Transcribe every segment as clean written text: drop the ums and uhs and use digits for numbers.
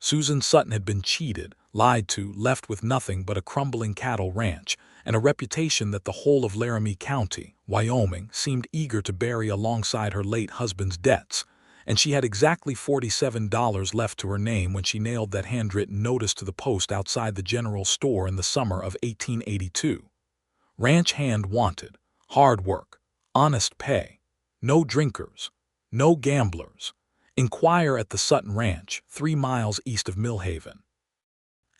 Susan Sutton had been cheated, lied to, left with nothing but a crumbling cattle ranch, and a reputation that the whole of Laramie County, Wyoming, seemed eager to bury alongside her late husband's debts, and she had exactly $47 left to her name when she nailed that handwritten notice to the post outside the general store in the summer of 1882. Ranch hand wanted, hard work, honest pay, no drinkers, no gamblers. Inquire at the Sutton Ranch, 3 miles east of Millhaven.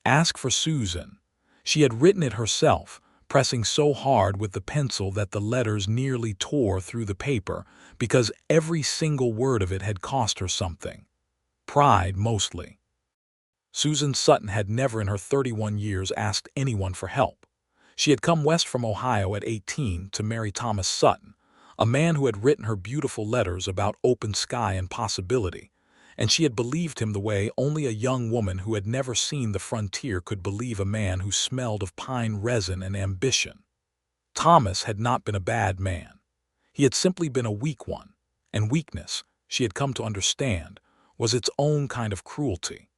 Ask for Susan. She had written it herself, pressing so hard with the pencil that the letters nearly tore through the paper because every single word of it had cost her something. Pride, mostly. Susan Sutton had never in her 31 years asked anyone for help. She had come west from Ohio at 18 to marry Thomas Sutton, a man who had written her beautiful letters about open sky and possibility, and she had believed him the way only a young woman who had never seen the frontier could believe a man who smelled of pine resin and ambition. Thomas had not been a bad man. He had simply been a weak one, and weakness, she had come to understand, was its own kind of cruelty.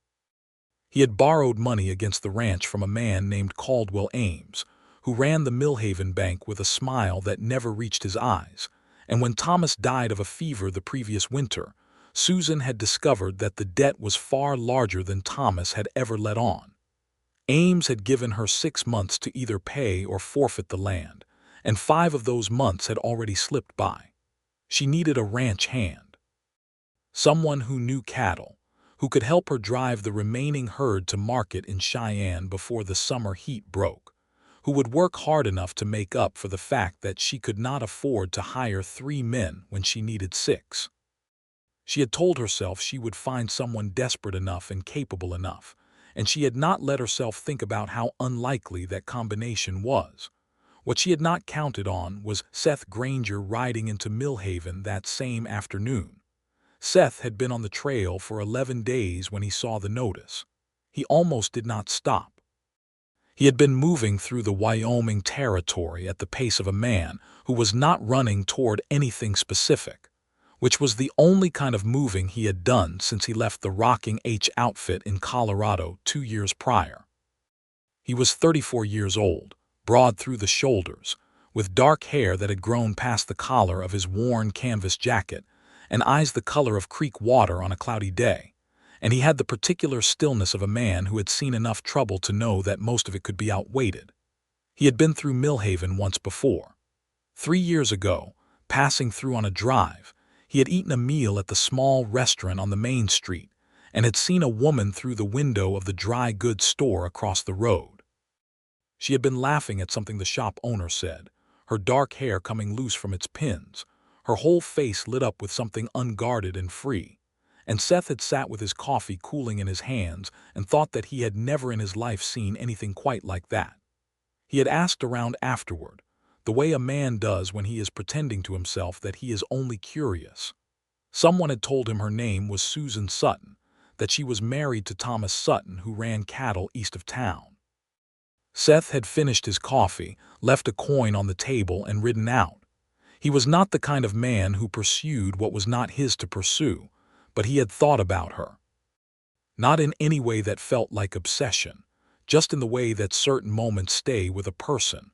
He had borrowed money against the ranch from a man named Caldwell Ames, who ran the Millhaven Bank with a smile that never reached his eyes, and when Thomas died of a fever the previous winter, Susan had discovered that the debt was far larger than Thomas had ever let on. Ames had given her 6 months to either pay or forfeit the land, and 5 of those months had already slipped by. She needed a ranch hand. Someone who knew cattle, who could help her drive the remaining herd to market in Cheyenne before the summer heat broke, who would work hard enough to make up for the fact that she could not afford to hire 3 men when she needed 6. She had told herself she would find someone desperate enough and capable enough, and she had not let herself think about how unlikely that combination was. What she had not counted on was Seth Granger riding into Millhaven that same afternoon. Seth had been on the trail for 11 days when he saw the notice. He almost did not stop. He had been moving through the Wyoming Territory at the pace of a man who was not running toward anything specific, which was the only kind of moving he had done since he left the Rocking H outfit in Colorado 2 years prior. He was 34 years old, broad through the shoulders, with dark hair that had grown past the collar of his worn canvas jacket, and eyes the color of creek water on a cloudy day. And he had the particular stillness of a man who had seen enough trouble to know that most of it could be outwaited. He had been through Millhaven once before. 3 years ago, passing through on a drive, he had eaten a meal at the small restaurant on the main street and had seen a woman through the window of the dry goods store across the road. She had been laughing at something the shop owner said, her dark hair coming loose from its pins, her whole face lit up with something unguarded and free. And Seth had sat with his coffee cooling in his hands and thought that he had never in his life seen anything quite like that. He had asked around afterward, the way a man does when he is pretending to himself that he is only curious. Someone had told him her name was Susan Sutton, that she was married to Thomas Sutton who ran cattle east of town. Seth had finished his coffee, left a coin on the table, and ridden out. He was not the kind of man who pursued what was not his to pursue, but he had thought about her. Not in any way that felt like obsession, just in the way that certain moments stay with a person,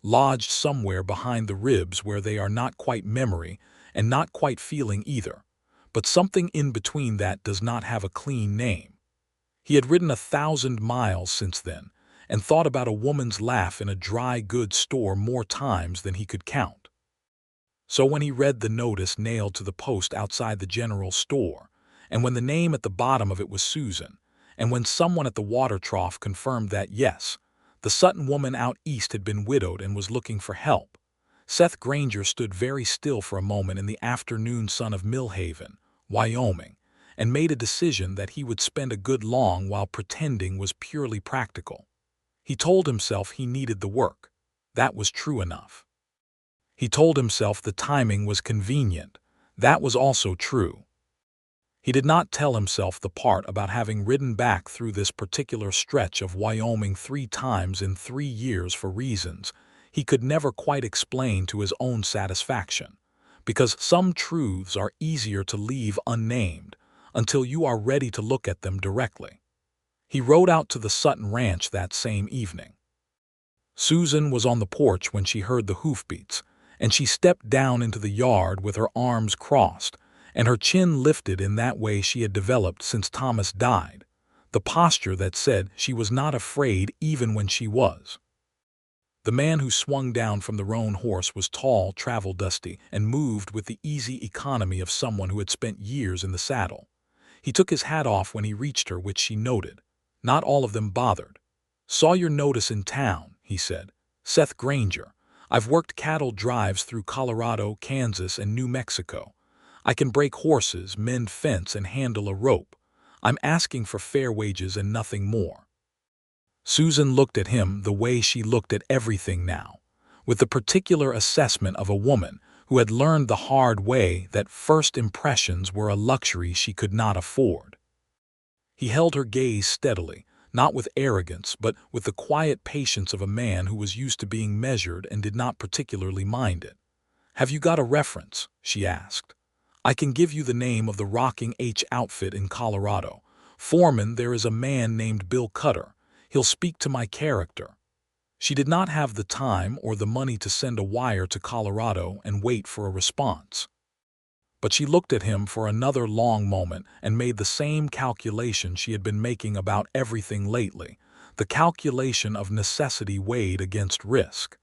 lodged somewhere behind the ribs where they are not quite memory and not quite feeling either, but something in between that does not have a clean name. He had ridden 1,000 miles since then and thought about a woman's laugh in a dry goods store more times than he could count. So when he read the notice nailed to the post outside the general store, and when the name at the bottom of it was Susan, and when someone at the water trough confirmed that yes, the Sutton woman out east had been widowed and was looking for help, Seth Granger stood very still for a moment in the afternoon sun of Millhaven, Wyoming, and made a decision that he would spend a good long while pretending was purely practical. He told himself he needed the work. That was true enough. He told himself the timing was convenient. That was also true. He did not tell himself the part about having ridden back through this particular stretch of Wyoming 3 times in 3 years for reasons he could never quite explain to his own satisfaction, because some truths are easier to leave unnamed until you are ready to look at them directly. He rode out to the Sutton ranch that same evening. Susan was on the porch when she heard the hoofbeats, and she stepped down into the yard with her arms crossed and her chin lifted in that way she had developed since Thomas died, the posture that said she was not afraid even when she was. The man who swung down from the roan horse was tall, travel-dusty, and moved with the easy economy of someone who had spent years in the saddle. He took his hat off when he reached her, which she noted. Not all of them bothered. "Saw your notice in town," he said. "Seth Granger. I've worked cattle drives through Colorado, Kansas, and New Mexico. I can break horses, mend fence, and handle a rope. I'm asking for fair wages and nothing more." Susan looked at him the way she looked at everything now, with the particular assessment of a woman who had learned the hard way that first impressions were a luxury she could not afford. He held her gaze steadily, not with arrogance, but with the quiet patience of a man who was used to being measured and did not particularly mind it. "Have you got a reference?" she asked. "I can give you the name of the Rocking H outfit in Colorado. Foreman, there is a man named Bill Cutter. He'll speak to my character." She did not have the time or the money to send a wire to Colorado and wait for a response. But she looked at him for another long moment and made the same calculation she had been making about everything lately, the calculation of necessity weighed against risk.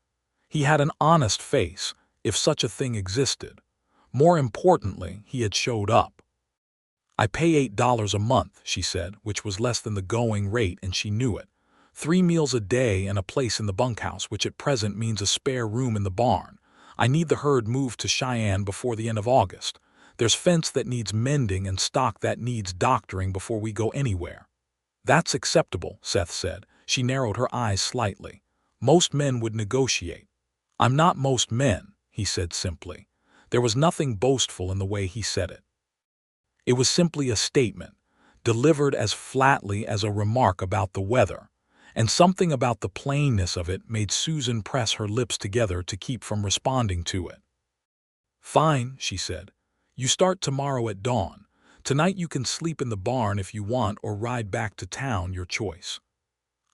He had an honest face, if such a thing existed. More importantly, he had showed up. "I pay $8 a month," she said, which was less than the going rate, and she knew it. 3 meals a day and a place in the bunkhouse, which at present means a spare room in the barn. I need the herd moved to Cheyenne before the end of August. There's fence that needs mending and stock that needs doctoring before we go anywhere." "That's acceptable," Seth said. She narrowed her eyes slightly. "Most men would negotiate." "I'm not most men," he said simply. There was nothing boastful in the way he said it. It was simply a statement, delivered as flatly as a remark about the weather, and something about the plainness of it made Susan press her lips together to keep from responding to it. "Fine," she said. "You start tomorrow at dawn. Tonight you can sleep in the barn if you want or ride back to town, your choice."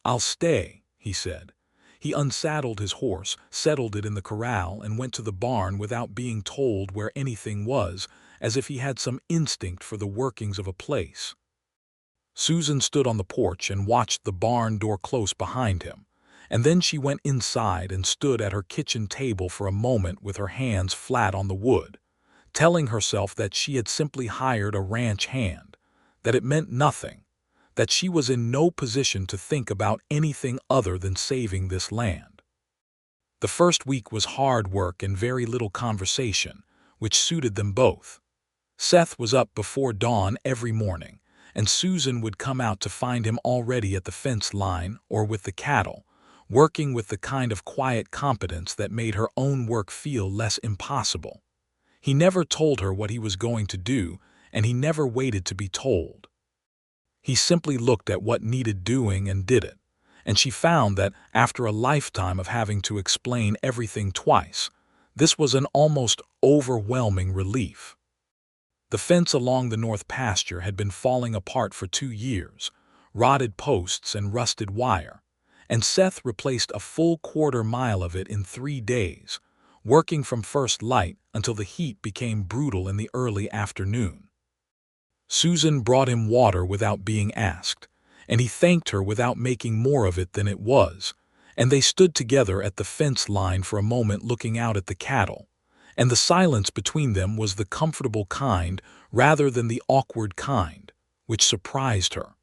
"I'll stay," he said. He unsaddled his horse, settled it in the corral, and went to the barn without being told where anything was, as if he had some instinct for the workings of a place. Susan stood on the porch and watched the barn door close behind him, and then she went inside and stood at her kitchen table for a moment with her hands flat on the wood, telling herself that she had simply hired a ranch hand, that it meant nothing, that she was in no position to think about anything other than saving this land. The first week was hard work and very little conversation, which suited them both. Seth was up before dawn every morning, and Susan would come out to find him already at the fence line or with the cattle, working with the kind of quiet competence that made her own work feel less impossible. He never told her what he was going to do, and he never waited to be told. He simply looked at what needed doing and did it, and she found that, after a lifetime of having to explain everything twice, this was an almost overwhelming relief. The fence along the north pasture had been falling apart for 2 years, rotted posts and rusted wire, and Seth replaced a full quarter-mile of it in 3 days, working from first light until the heat became brutal in the early afternoon. Susan brought him water without being asked, and he thanked her without making more of it than it was, and they stood together at the fence line for a moment looking out at the cattle, and the silence between them was the comfortable kind rather than the awkward kind, which surprised her.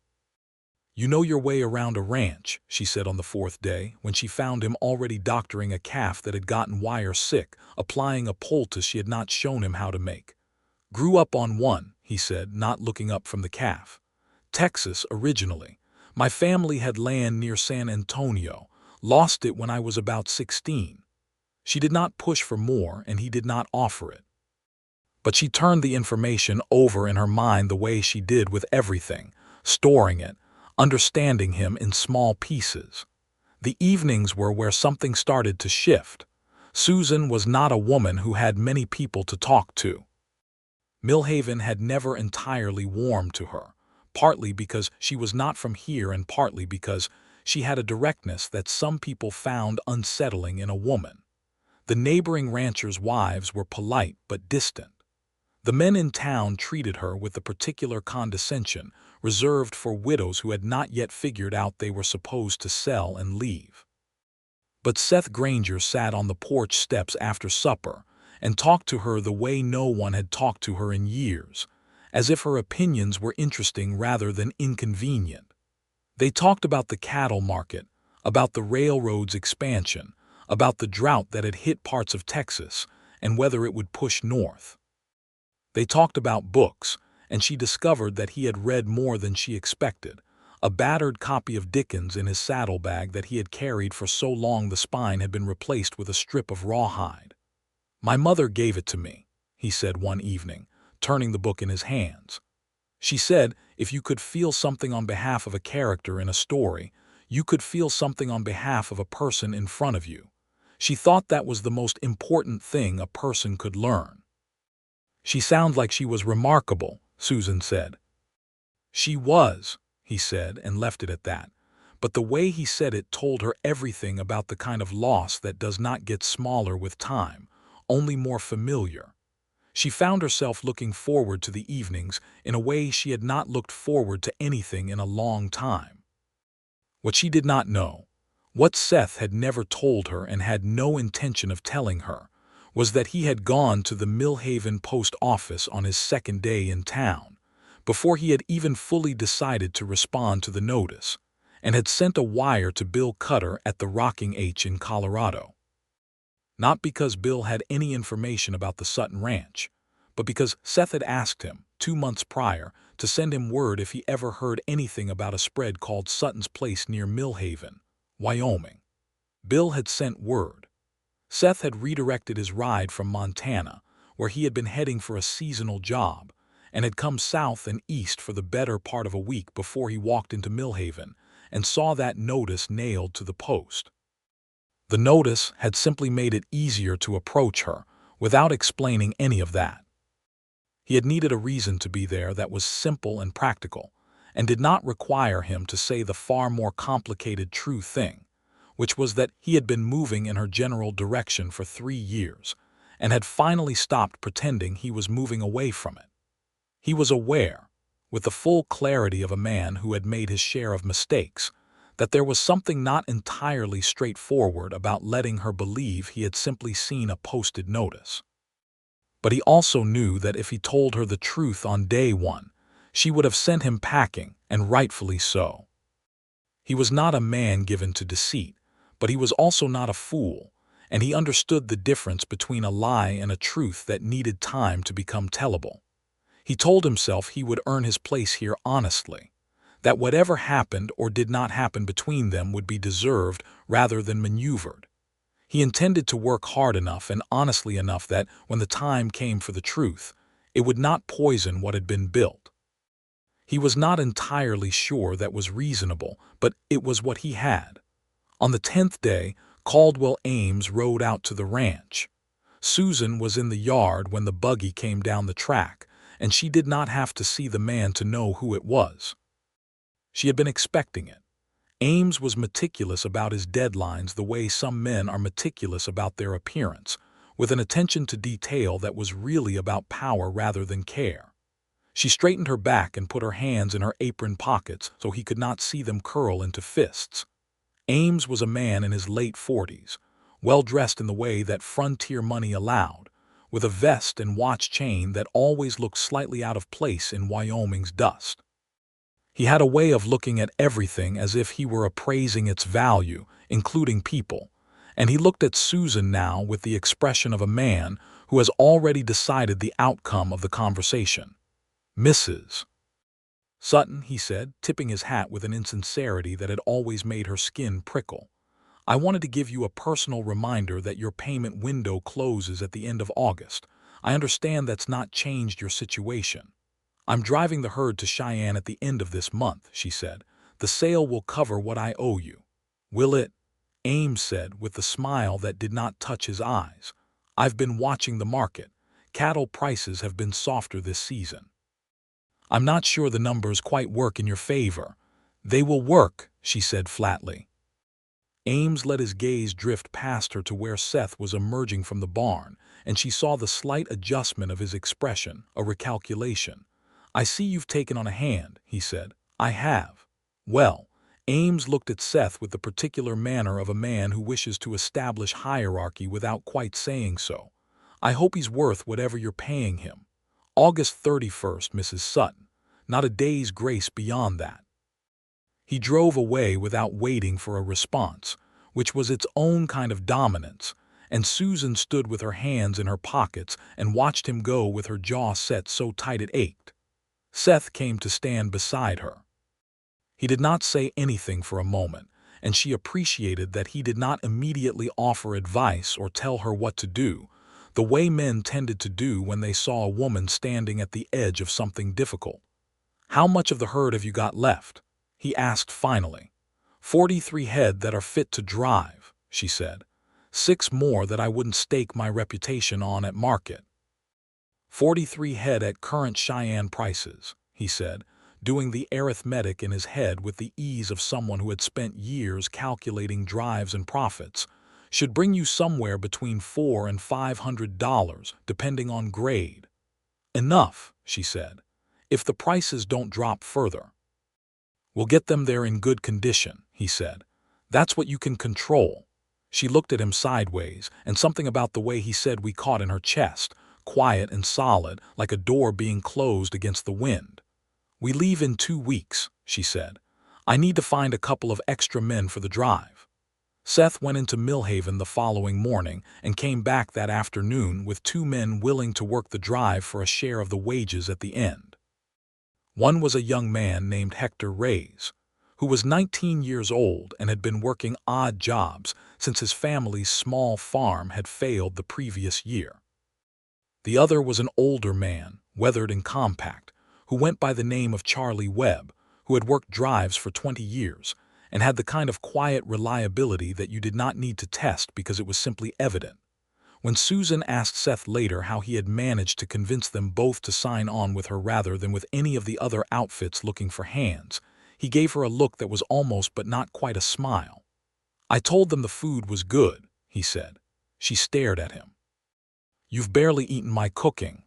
"You know your way around a ranch," she said on the 4th day, when she found him already doctoring a calf that had gotten wire sick, applying a poultice she had not shown him how to make. "Grew up on one," he said, not looking up from the calf. "Texas, originally. My family had land near San Antonio, lost it when I was about 16. She did not push for more, and he did not offer it. But she turned the information over in her mind the way she did with everything, storing it, understanding him in small pieces. The evenings were where something started to shift. Susan was not a woman who had many people to talk to. Millhaven had never entirely warmed to her, partly because she was not from here and partly because she had a directness that some people found unsettling in a woman. The neighboring ranchers' wives were polite but distant. The men in town treated her with the particular condescension reserved for widows who had not yet figured out they were supposed to sell and leave. But Seth Granger sat on the porch steps after supper and talked to her the way no one had talked to her in years, as if her opinions were interesting rather than inconvenient. They talked about the cattle market, about the railroad's expansion, about the drought that had hit parts of Texas, and whether it would push north. They talked about books, and she discovered that he had read more than she expected, a battered copy of Dickens in his saddlebag that he had carried for so long the spine had been replaced with a strip of rawhide. "My mother gave it to me," he said one evening, turning the book in his hands. "She said if you could feel something on behalf of a character in a story, you could feel something on behalf of a person in front of you. She thought that was the most important thing a person could learn." "She sounds like she was remarkable," Susan said. "She was," he said, and left it at that. But the way he said it told her everything about the kind of loss that does not get smaller with time, only more familiar. She found herself looking forward to the evenings in a way she had not looked forward to anything in a long time. What she did not know, what Seth had never told her and had no intention of telling her, was that he had gone to the Millhaven post office on his second day in town, before he had even fully decided to respond to the notice, and had sent a wire to Bill Cutter at the Rocking H in Colorado. Not because Bill had any information about the Sutton Ranch, but because Seth had asked him, 2 months prior, to send him word if he ever heard anything about a spread called Sutton's Place near Millhaven, Wyoming. Bill had sent word. Seth had redirected his ride from Montana, where he had been heading for a seasonal job, and had come south and east for the better part of a week before he walked into Millhaven and saw that notice nailed to the post. The notice had simply made it easier to approach her, without explaining any of that. He had needed a reason to be there that was simple and practical, and did not require him to say the far more complicated true thing, which was that he had been moving in her general direction for 3 years, and had finally stopped pretending he was moving away from it. He was aware, with the full clarity of a man who had made his share of mistakes, that there was something not entirely straightforward about letting her believe he had simply seen a posted notice. But he also knew that if he told her the truth on day one, she would have sent him packing, and rightfully so. He was not a man given to deceit, but he was also not a fool, and he understood the difference between a lie and a truth that needed time to become tellable. He told himself he would earn his place here honestly, that whatever happened or did not happen between them would be deserved rather than maneuvered. He intended to work hard enough and honestly enough that, when the time came for the truth, it would not poison what had been built. He was not entirely sure that was reasonable, but it was what he had. On the 10th day, Caldwell Ames rode out to the ranch. Susan was in the yard when the buggy came down the track, and she did not have to see the man to know who it was. She had been expecting it. Ames was meticulous about his deadlines the way some men are meticulous about their appearance, with an attention to detail that was really about power rather than care. She straightened her back and put her hands in her apron pockets so he could not see them curl into fists. Ames was a man in his late 40s, well dressed in the way that frontier money allowed, with a vest and watch chain that always looked slightly out of place in Wyoming's dust. He had a way of looking at everything as if he were appraising its value, including people, and he looked at Susan now with the expression of a man who has already decided the outcome of the conversation. "Mrs. Sutton," he said, tipping his hat with an insincerity that had always made her skin prickle, "I wanted to give you a personal reminder that your payment window closes at the end of August. I understand that's not changed your situation. I'm driving the herd to Cheyenne at the end of this month," she said. "The sale will cover what I owe you." "Will it?" Ames said with the smile that did not touch his eyes. "I've been watching the market. Cattle prices have been softer this season." I'm not sure the numbers quite work in your favor." "They will work," she said flatly. Ames let his gaze drift past her to where Seth was emerging from the barn, and she saw the slight adjustment of his expression, a recalculation. "I see you've taken on a hand," he said. "I have." "Well," Ames looked at Seth with the particular manner of a man who wishes to establish hierarchy without quite saying so. "I hope he's worth whatever you're paying him. August 31st, Mrs. Sutton. Not a day's grace beyond that." He drove away without waiting for a response, which was its own kind of dominance, and Susan stood with her hands in her pockets and watched him go with her jaw set so tight it ached. Seth came to stand beside her. He did not say anything for a moment, and she appreciated that he did not immediately offer advice or tell her what to do, the way men tended to do when they saw a woman standing at the edge of something difficult. "How much of the herd have you got left?" he asked finally. 43 head that are fit to drive," she said. 6 more that I wouldn't stake my reputation on at market." 43 head at current Cheyenne prices," he said, doing the arithmetic in his head with the ease of someone who had spent years calculating drives and profits, "should bring you somewhere between $400 and $500, depending on grade." "Enough," she said, "if the prices don't drop further." "We'll get them there in good condition," he said. "That's what you can control." She looked at him sideways, and something about the way he said we caught in her chest, quiet and solid, like a door being closed against the wind. "We leave in 2 weeks," she said. "I need to find a couple of extra men for the drive." Seth went into Millhaven the following morning and came back that afternoon with 2 men willing to work the drive for a share of the wages at the end. One was a young man named Hector Reyes, who was 19 years old and had been working odd jobs since his family's small farm had failed the previous year. The other was an older man, weathered and compact, who went by the name of Charlie Webb, who had worked drives for 20 years and had the kind of quiet reliability that you did not need to test because it was simply evident. When Susan asked Seth later how he had managed to convince them both to sign on with her rather than with any of the other outfits looking for hands, he gave her a look that was almost but not quite a smile. "I told them the food was good," he said. She stared at him. "You've barely eaten my cooking."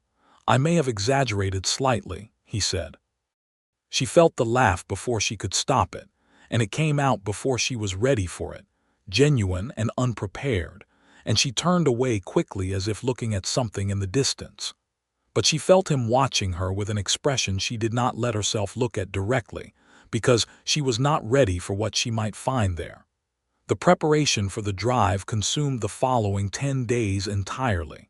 "I may have exaggerated slightly," he said. She felt the laugh before she could stop it, and it came out before she was ready for it, genuine and unprepared, and she turned away quickly as if looking at something in the distance. But she felt him watching her with an expression she did not let herself look at directly, because she was not ready for what she might find there. The preparation for the drive consumed the following 10 days entirely.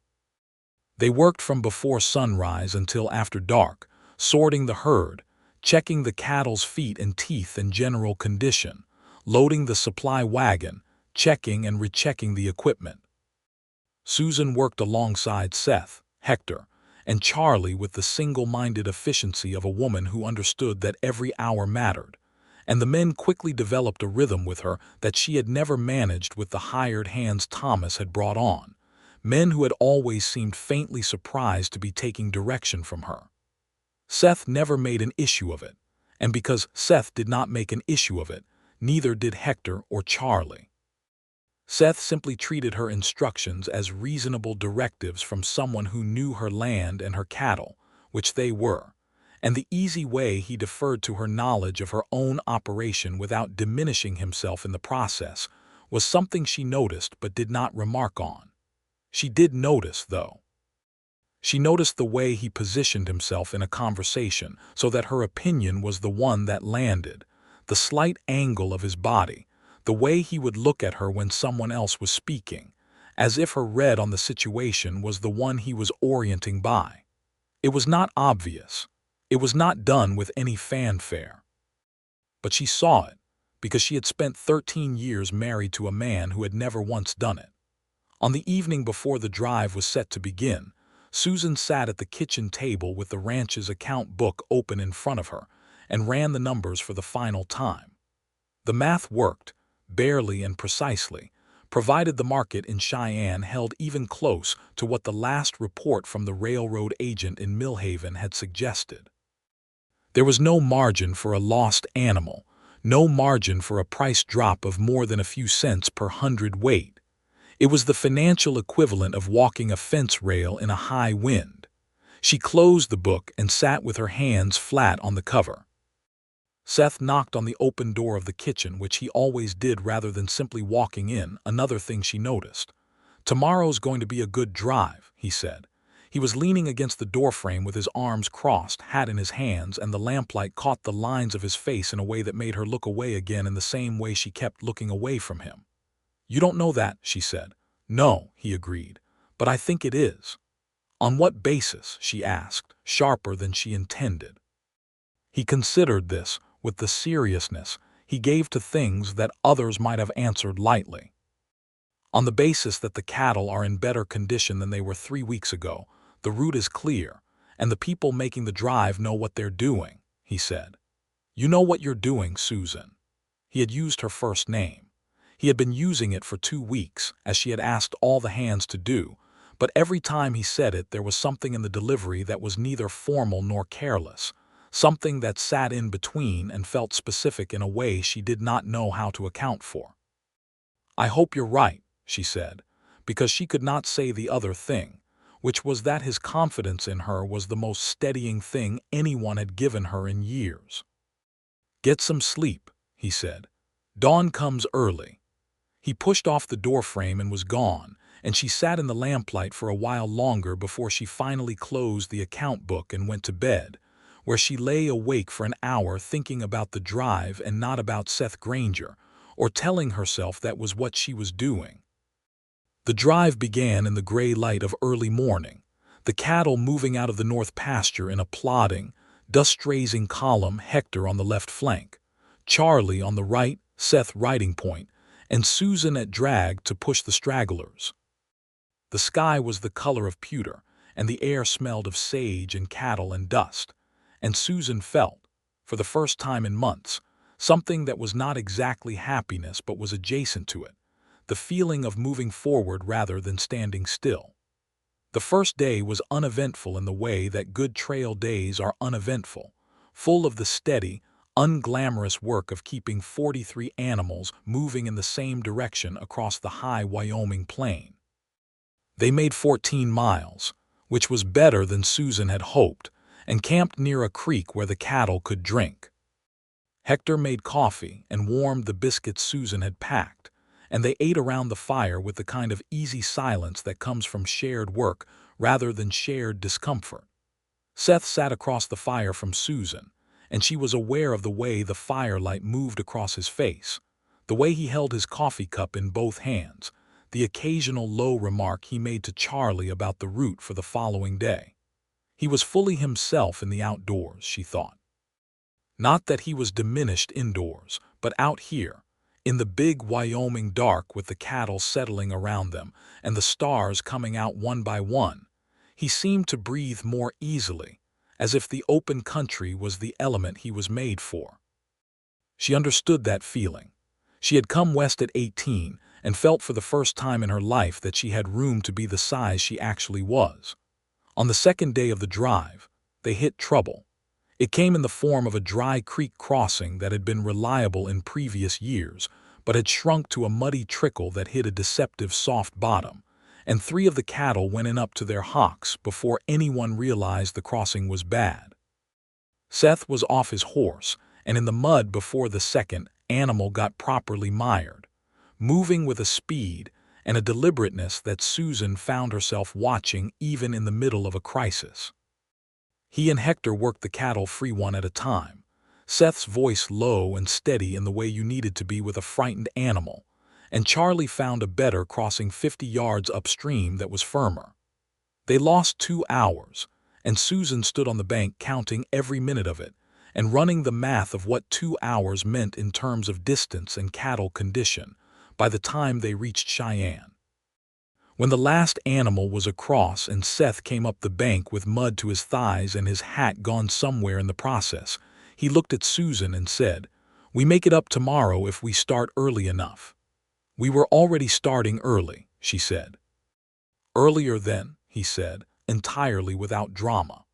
They worked from before sunrise until after dark, sorting the herd, checking the cattle's feet and teeth and general condition, loading the supply wagon, checking and rechecking the equipment. Susan worked alongside Seth, Hector, and Charlie with the single-minded efficiency of a woman who understood that every hour mattered, and the men quickly developed a rhythm with her that she had never managed with the hired hands Thomas had brought on, men who had always seemed faintly surprised to be taking direction from her. Seth never made an issue of it, and because Seth did not make an issue of it, neither did Hector or Charlie. Seth simply treated her instructions as reasonable directives from someone who knew her land and her cattle, which they were, and the easy way he deferred to her knowledge of her own operation without diminishing himself in the process was something she noticed but did not remark on. She did notice, though. She noticed the way he positioned himself in a conversation so that her opinion was the one that landed, the slight angle of his body, the way he would look at her when someone else was speaking, as if her read on the situation was the one he was orienting by. It was not obvious. It was not done with any fanfare. But she saw it, because she had spent 13 years married to a man who had never once done it. On the evening before the drive was set to begin, Susan sat at the kitchen table with the ranch's account book open in front of her and ran the numbers for the final time. The math worked, barely and precisely, provided the market in Cheyenne held even close to what the last report from the railroad agent in Millhaven had suggested. There was no margin for a lost animal, no margin for a price drop of more than a few cents per hundredweight. It was the financial equivalent of walking a fence rail in a high wind. She closed the book and sat with her hands flat on the cover. Seth knocked on the open door of the kitchen, which he always did rather than simply walking in, another thing she noticed. "Tomorrow's going to be a good drive," he said. He was leaning against the doorframe with his arms crossed, hat in his hands, and the lamplight caught the lines of his face in a way that made her look away again in the same way she kept looking away from him. "You don't know that," she said. "No," he agreed, "but I think it is." "On what basis?" she asked, sharper than she intended. He considered this with the seriousness he gave to things that others might have answered lightly. "On the basis that the cattle are in better condition than they were 3 weeks ago, the route is clear, and the people making the drive know what they're doing," he said. "You know what you're doing, Susan." He had used her first name. He had been using it for 2 weeks, as she had asked all the hands to do, but every time he said it there was something in the delivery that was neither formal nor careless, something that sat in between and felt specific in a way she did not know how to account for. "I hope you're right," she said, because she could not say the other thing, which was that his confidence in her was the most steadying thing anyone had given her in years. "Get some sleep," he said. "Dawn comes early." He pushed off the doorframe and was gone, and she sat in the lamplight for a while longer before she finally closed the account book and went to bed, where she lay awake for an hour thinking about the drive and not about Seth Granger, or telling herself that was what she was doing. The drive began in the gray light of early morning, the cattle moving out of the north pasture in a plodding, dust-raising column, Hector on the left flank, Charlie on the right, Seth riding point, and Susan at drag to push the stragglers. The sky was the color of pewter, and the air smelled of sage and cattle and dust, and Susan felt, for the first time in months, something that was not exactly happiness but was adjacent to it, the feeling of moving forward rather than standing still. The first day was uneventful in the way that good trail days are uneventful, full of the steady, unglamorous work of keeping 43 animals moving in the same direction across the high Wyoming plain. They made 14 miles, which was better than Susan had hoped, and camped near a creek where the cattle could drink. Hector made coffee and warmed the biscuits Susan had packed, and they ate around the fire with the kind of easy silence that comes from shared work rather than shared discomfort. Seth sat across the fire from Susan, and she was aware of the way the firelight moved across his face, the way he held his coffee cup in both hands, the occasional low remark he made to Charlie about the route for the following day. He was fully himself in the outdoors, she thought. Not that he was diminished indoors, but out here, in the big Wyoming dark with the cattle settling around them and the stars coming out one by one, he seemed to breathe more easily, as if the open country was the element he was made for. She understood that feeling. She had come west at 18 and felt for the first time in her life that she had room to be the size she actually was. On the second day of the drive, they hit trouble. It came in the form of a dry creek crossing that had been reliable in previous years, but had shrunk to a muddy trickle that hid a deceptive soft bottom, and 3 of the cattle went in up to their hocks before anyone realized the crossing was bad. Seth was off his horse and in the mud before the second animal got properly mired, moving with a speed and a deliberateness that Susan found herself watching even in the middle of a crisis. He and Hector worked the cattle free one at a time, Seth's voice low and steady in the way you needed to be with a frightened animal, and Charlie found a better crossing 50 yards upstream that was firmer. They lost 2 hours, and Susan stood on the bank counting every minute of it and running the math of what 2 hours meant in terms of distance and cattle condition by the time they reached Cheyenne. When the last animal was across and Seth came up the bank with mud to his thighs and his hat gone somewhere in the process, he looked at Susan and said, "We make it up tomorrow if we start early enough." "We were already starting early," she said. "Earlier then," he said, entirely without drama.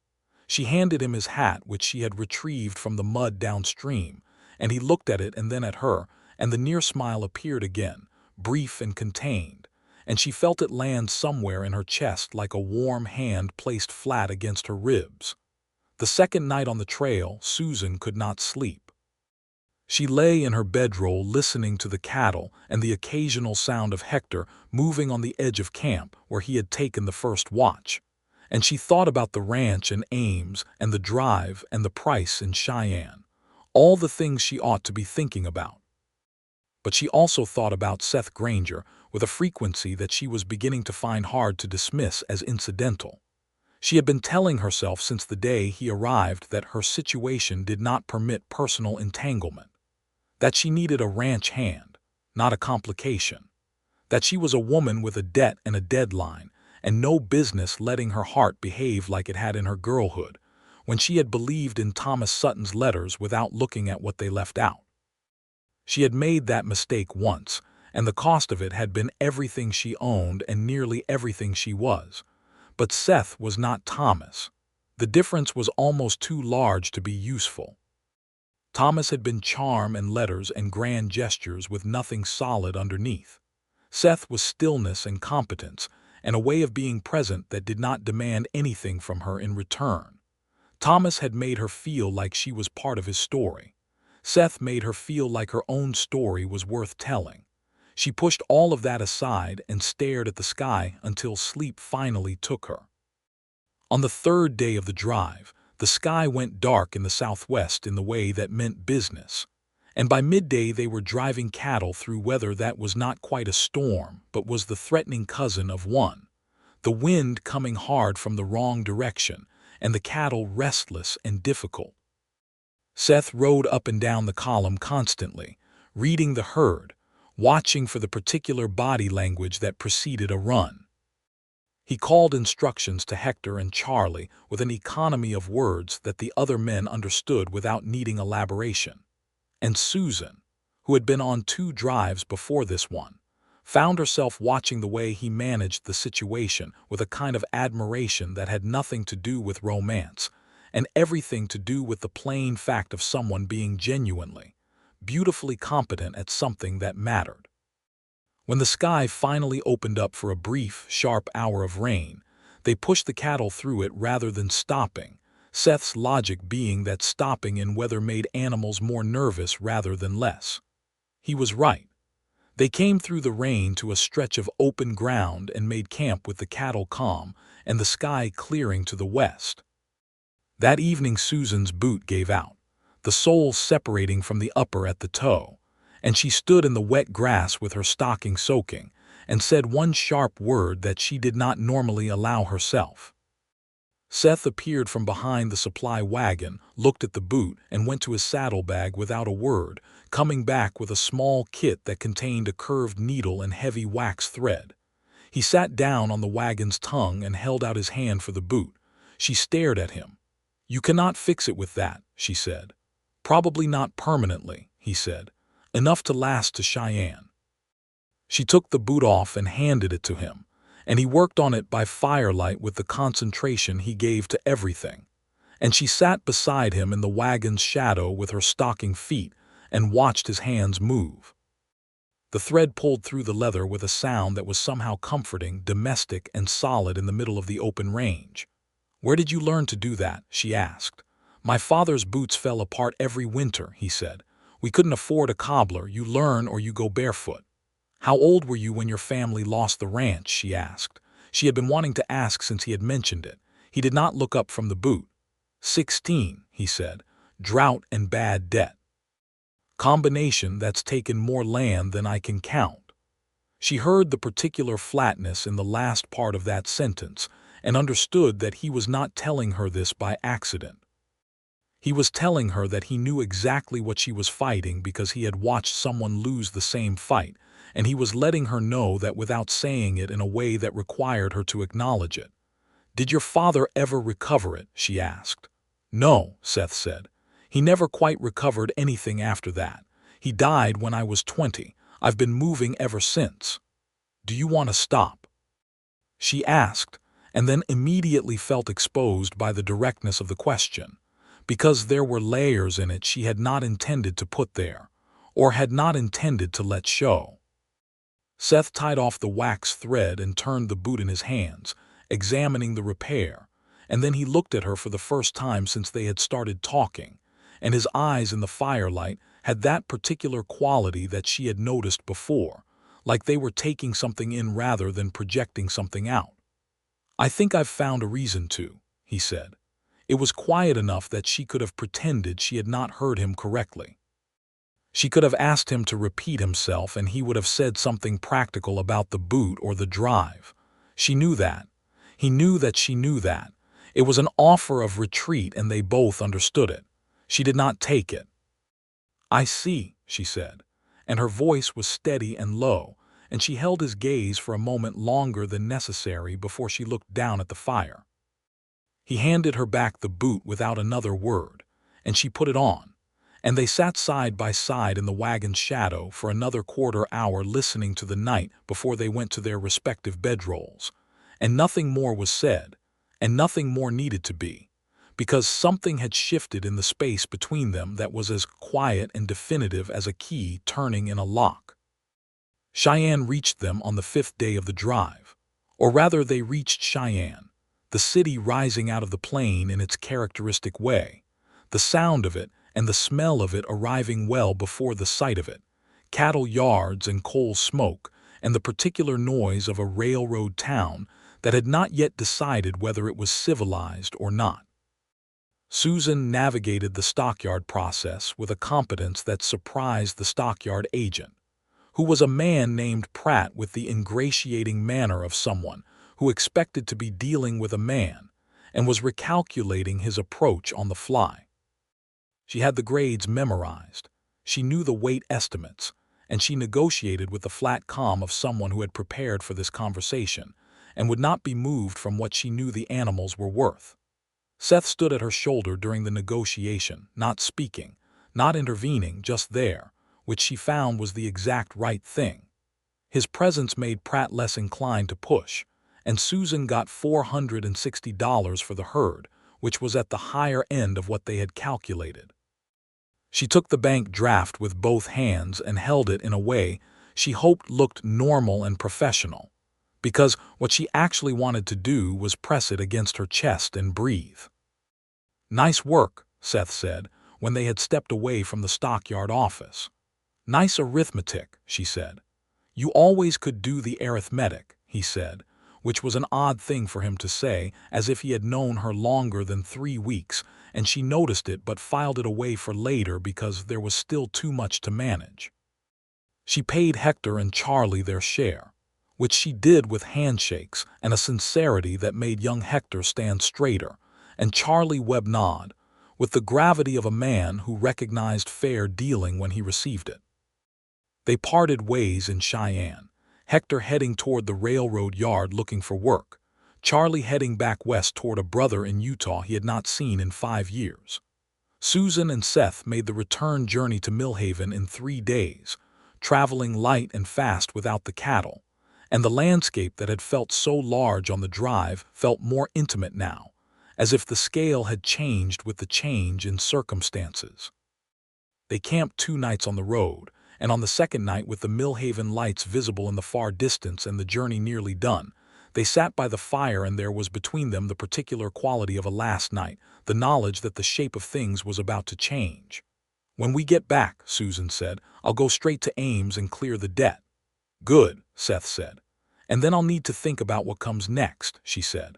She handed him his hat, which she had retrieved from the mud downstream, and he looked at it and then at her, and the near smile appeared again, brief and contained, and she felt it land somewhere in her chest like a warm hand placed flat against her ribs. The second night on the trail, Susan could not sleep. She lay in her bedroll listening to the cattle and the occasional sound of Hector moving on the edge of camp where he had taken the first watch. And she thought about the ranch in Ames and the drive and the price in Cheyenne, all the things she ought to be thinking about. But she also thought about Seth Granger with a frequency that she was beginning to find hard to dismiss as incidental. She had been telling herself since the day he arrived that her situation did not permit personal entanglement, that she needed a ranch hand, not a complication, that she was a woman with a debt and a deadline, and no business letting her heart behave like it had in her girlhood, when she had believed in Thomas Sutton's letters without looking at what they left out. She had made that mistake once, and the cost of it had been everything she owned and nearly everything she was. But Seth was not Thomas. The difference was almost too large to be useful. Thomas had been charm and letters and grand gestures with nothing solid underneath. Seth was stillness and competence, and a way of being present that did not demand anything from her in return. Thomas had made her feel like she was part of his story. Seth made her feel like her own story was worth telling. She pushed all of that aside and stared at the sky until sleep finally took her. On the third day of the drive, the sky went dark in the southwest in the way that meant business, and by midday they were driving cattle through weather that was not quite a storm but was the threatening cousin of one, the wind coming hard from the wrong direction and the cattle restless and difficult. Seth rode up and down the column constantly, reading the herd, watching for the particular body language that preceded a run. He called instructions to Hector and Charlie with an economy of words that the other men understood without needing elaboration. And Susan, who had been on 2 drives before this one, found herself watching the way he managed the situation with a kind of admiration that had nothing to do with romance, and everything to do with the plain fact of someone being genuinely, beautifully competent at something that mattered. When the sky finally opened up for a brief, sharp hour of rain, they pushed the cattle through it rather than stopping, Seth's logic being that stopping in weather made animals more nervous rather than less. He was right. They came through the rain to a stretch of open ground and made camp with the cattle calm and the sky clearing to the west. That evening Susan's boot gave out, the sole separating from the upper at the toe, and she stood in the wet grass with her stocking soaking and said one sharp word that she did not normally allow herself. Seth appeared from behind the supply wagon, looked at the boot, and went to his saddlebag without a word, coming back with a small kit that contained a curved needle and heavy wax thread. He sat down on the wagon's tongue and held out his hand for the boot. She stared at him. "You cannot fix it with that," she said. "Probably not permanently," he said. "Enough to last to Cheyenne." She took the boot off and handed it to him, and he worked on it by firelight with the concentration he gave to everything. And she sat beside him in the wagon's shadow with her stocking feet and watched his hands move. The thread pulled through the leather with a sound that was somehow comforting, domestic, and solid in the middle of the open range. "Where did you learn to do that?" she asked. "My father's boots fell apart every winter," he said. "We couldn't afford a cobbler. You learn or you go barefoot." "How old were you when your family lost the ranch?" she asked. She had been wanting to ask since he had mentioned it. He did not look up from the boot. 16, he said. "Drought and bad debt. Combination that's taken more land than I can count." She heard the particular flatness in the last part of that sentence and understood that he was not telling her this by accident. He was telling her that he knew exactly what she was fighting because he had watched someone lose the same fight, and he was letting her know that without saying it in a way that required her to acknowledge it. "Did your father ever recover it?" she asked. "No," Seth said. "He never quite recovered anything after that. He died when I was 20. I've been moving ever since." "Do you want to stop?" she asked, and then immediately felt exposed by the directness of the question, because there were layers in it she had not intended to put there, or had not intended to let show. Seth tied off the wax thread and turned the boot in his hands, examining the repair, and then he looked at her for the first time since they had started talking, and his eyes in the firelight had that particular quality that she had noticed before, like they were taking something in rather than projecting something out. "I think I've found a reason to," he said. It was quiet enough that she could have pretended she had not heard him correctly. She could have asked him to repeat himself and he would have said something practical about the boot or the drive. She knew that. He knew that she knew that. It was an offer of retreat and they both understood it. She did not take it. "I see," she said, and her voice was steady and low, and she held his gaze for a moment longer than necessary before she looked down at the fire. He handed her back the boot without another word, and she put it on, and they sat side by side in the wagon's shadow for another quarter-hour listening to the night before they went to their respective bedrolls, and nothing more was said, and nothing more needed to be, because something had shifted in the space between them that was as quiet and definitive as a key turning in a lock. Cheyenne reached them on the 5th day of the drive, or rather they reached Cheyenne, the city rising out of the plain in its characteristic way, the sound of it and the smell of it arriving well before the sight of it, cattle yards and coal smoke, and the particular noise of a railroad town that had not yet decided whether it was civilized or not. Susan navigated the stockyard process with a competence that surprised the stockyard agent, who was a man named Pratt with the ingratiating manner of someone who expected to be dealing with a man and was recalculating his approach on the fly. She had the grades memorized, she knew the weight estimates, and she negotiated with the flat calm of someone who had prepared for this conversation and would not be moved from what she knew the animals were worth. Seth stood at her shoulder during the negotiation, not speaking, not intervening, just there, which she found was the exact right thing. His presence made Pratt less inclined to push, and Susan got $460 for the herd, which was at the higher end of what they had calculated. She took the bank draft with both hands and held it in a way she hoped looked normal and professional, because what she actually wanted to do was press it against her chest and breathe. "Nice work," Seth said, when they had stepped away from the stockyard office. "Nice arithmetic," she said. "You always could do the arithmetic," he said, which was an odd thing for him to say, as if he had known her longer than 3 weeks, and she noticed it but filed it away for later because there was still too much to manage. She paid Hector and Charlie their share, which she did with handshakes and a sincerity that made young Hector stand straighter, and Charlie Webb nod, with the gravity of a man who recognized fair dealing when he received it. They parted ways in Cheyenne, Hector heading toward the railroad yard looking for work, Charlie heading back west toward a brother in Utah he had not seen in 5 years. Susan and Seth made the return journey to Millhaven in 3 days, traveling light and fast without the cattle, and the landscape that had felt so large on the drive felt more intimate now, as if the scale had changed with the change in circumstances. They camped 2 nights on the road, and on the second night, with the Millhaven lights visible in the far distance and the journey nearly done, they sat by the fire, and there was between them the particular quality of a last night, the knowledge that the shape of things was about to change. "When we get back," Susan said, "I'll go straight to Ames and clear the debt." "Good," Seth said. "And then I'll need to think about what comes next," she said.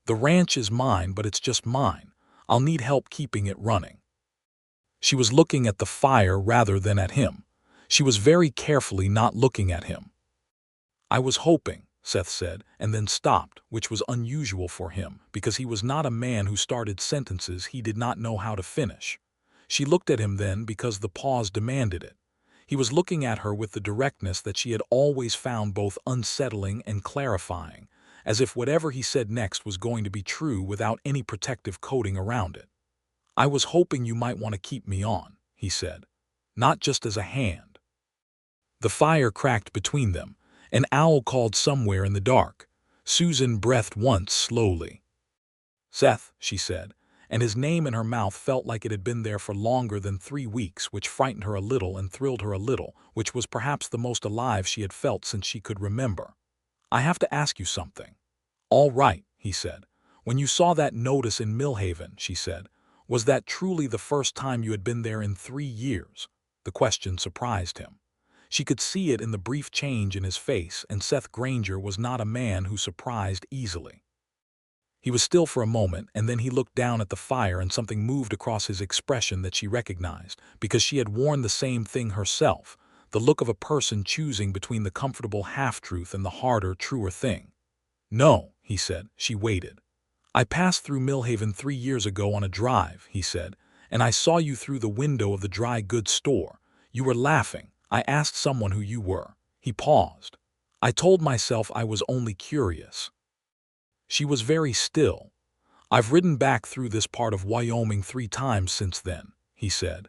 "The ranch is mine, but it's just mine. I'll need help keeping it running." She was looking at the fire rather than at him. She was very carefully not looking at him. "I was hoping," Seth said, and then stopped, which was unusual for him, because he was not a man who started sentences he did not know how to finish. She looked at him then because the pause demanded it. He was looking at her with the directness that she had always found both unsettling and clarifying, as if whatever he said next was going to be true without any protective coating around it. "I was hoping you might want to keep me on," he said. "Not just as a hand." The fire cracked between them. An owl called somewhere in the dark. Susan breathed once slowly. "Seth," she said, and his name in her mouth felt like it had been there for longer than 3 weeks, which frightened her a little and thrilled her a little, which was perhaps the most alive she had felt since she could remember. "I have to ask you something." "All right," he said. "When you saw that notice in Millhaven," she said, "was that truly the first time you had been there in 3 years?" The question surprised him. She could see it in the brief change in his face, and Seth Granger was not a man who surprised easily. He was still for a moment, and then he looked down at the fire and something moved across his expression that she recognized, because she had worn the same thing herself, the look of a person choosing between the comfortable half-truth and the harder, truer thing. "No," he said. She waited. "I passed through Millhaven 3 years ago on a drive," he said, "and I saw you through the window of the dry goods store. You were laughing. I asked someone who you were." He paused. "I told myself I was only curious." She was very still. "I've ridden back through this part of Wyoming 3 times since then," he said,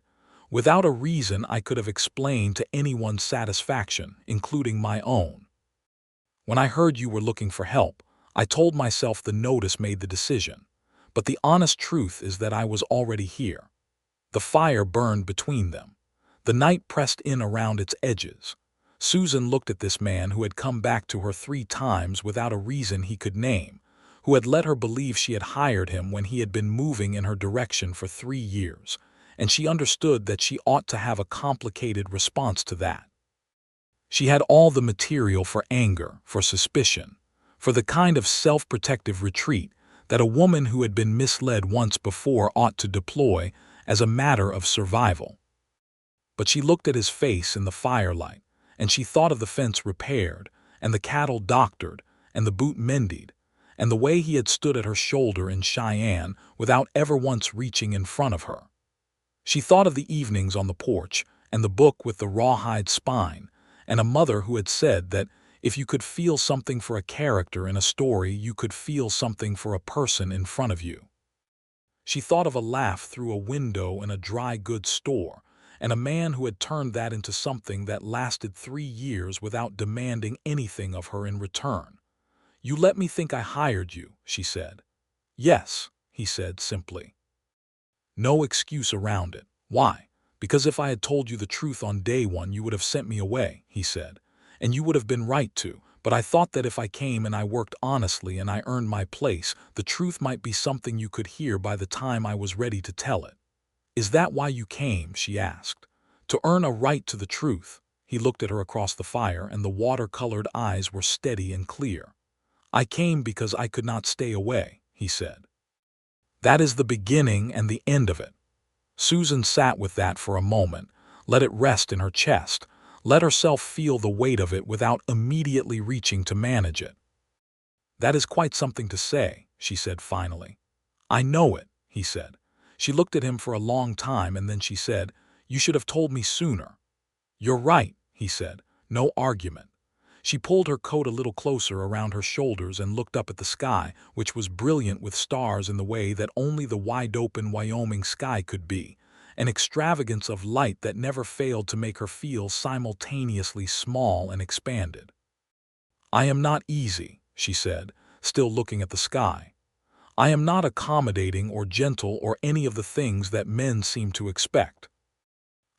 "without a reason I could have explained to anyone's satisfaction, including my own. When I heard you were looking for help, I told myself the notice made the decision. But the honest truth is that I was already here." The fire burned between them. The night pressed in around its edges. Susan looked at this man who had come back to her 3 times without a reason he could name, who had let her believe she had hired him when he had been moving in her direction for 3 years, and she understood that she ought to have a complicated response to that. She had all the material for anger, for suspicion, for the kind of self-protective retreat that a woman who had been misled once before ought to deploy as a matter of survival. But she looked at his face in the firelight, and she thought of the fence repaired, and the cattle doctored, and the boot mended, and the way he had stood at her shoulder in Cheyenne without ever once reaching in front of her. She thought of the evenings on the porch, and the book with the rawhide spine, and a mother who had said that if you could feel something for a character in a story, you could feel something for a person in front of you. She thought of a laugh through a window in a dry goods store, and a man who had turned that into something that lasted 3 years without demanding anything of her in return. "You let me think I hired you," she said. "Yes," he said simply. "No excuse around it. Why? Because if I had told you the truth on day one, you would have sent me away," he said. "And you would have been right to, but I thought that if I came and I worked honestly and I earned my place, the truth might be something you could hear by the time I was ready to tell it." "Is that why you came?" she asked. "To earn a right to the truth?" He looked at her across the fire, and the water-colored eyes were steady and clear. "I came because I could not stay away," he said. "That is the beginning and the end of it." Susan sat with that for a moment, let it rest in her chest, let herself feel the weight of it without immediately reaching to manage it. "That is quite something to say," she said finally. "I know it," he said. She looked at him for a long time, and then she said, "You should have told me sooner." "You're right," he said. No argument. She pulled her coat a little closer around her shoulders and looked up at the sky, which was brilliant with stars in the way that only the wide-open Wyoming sky could be, an extravagance of light that never failed to make her feel simultaneously small and expanded. "I am not easy," she said, still looking at the sky. "I am not accommodating or gentle or any of the things that men seem to expect.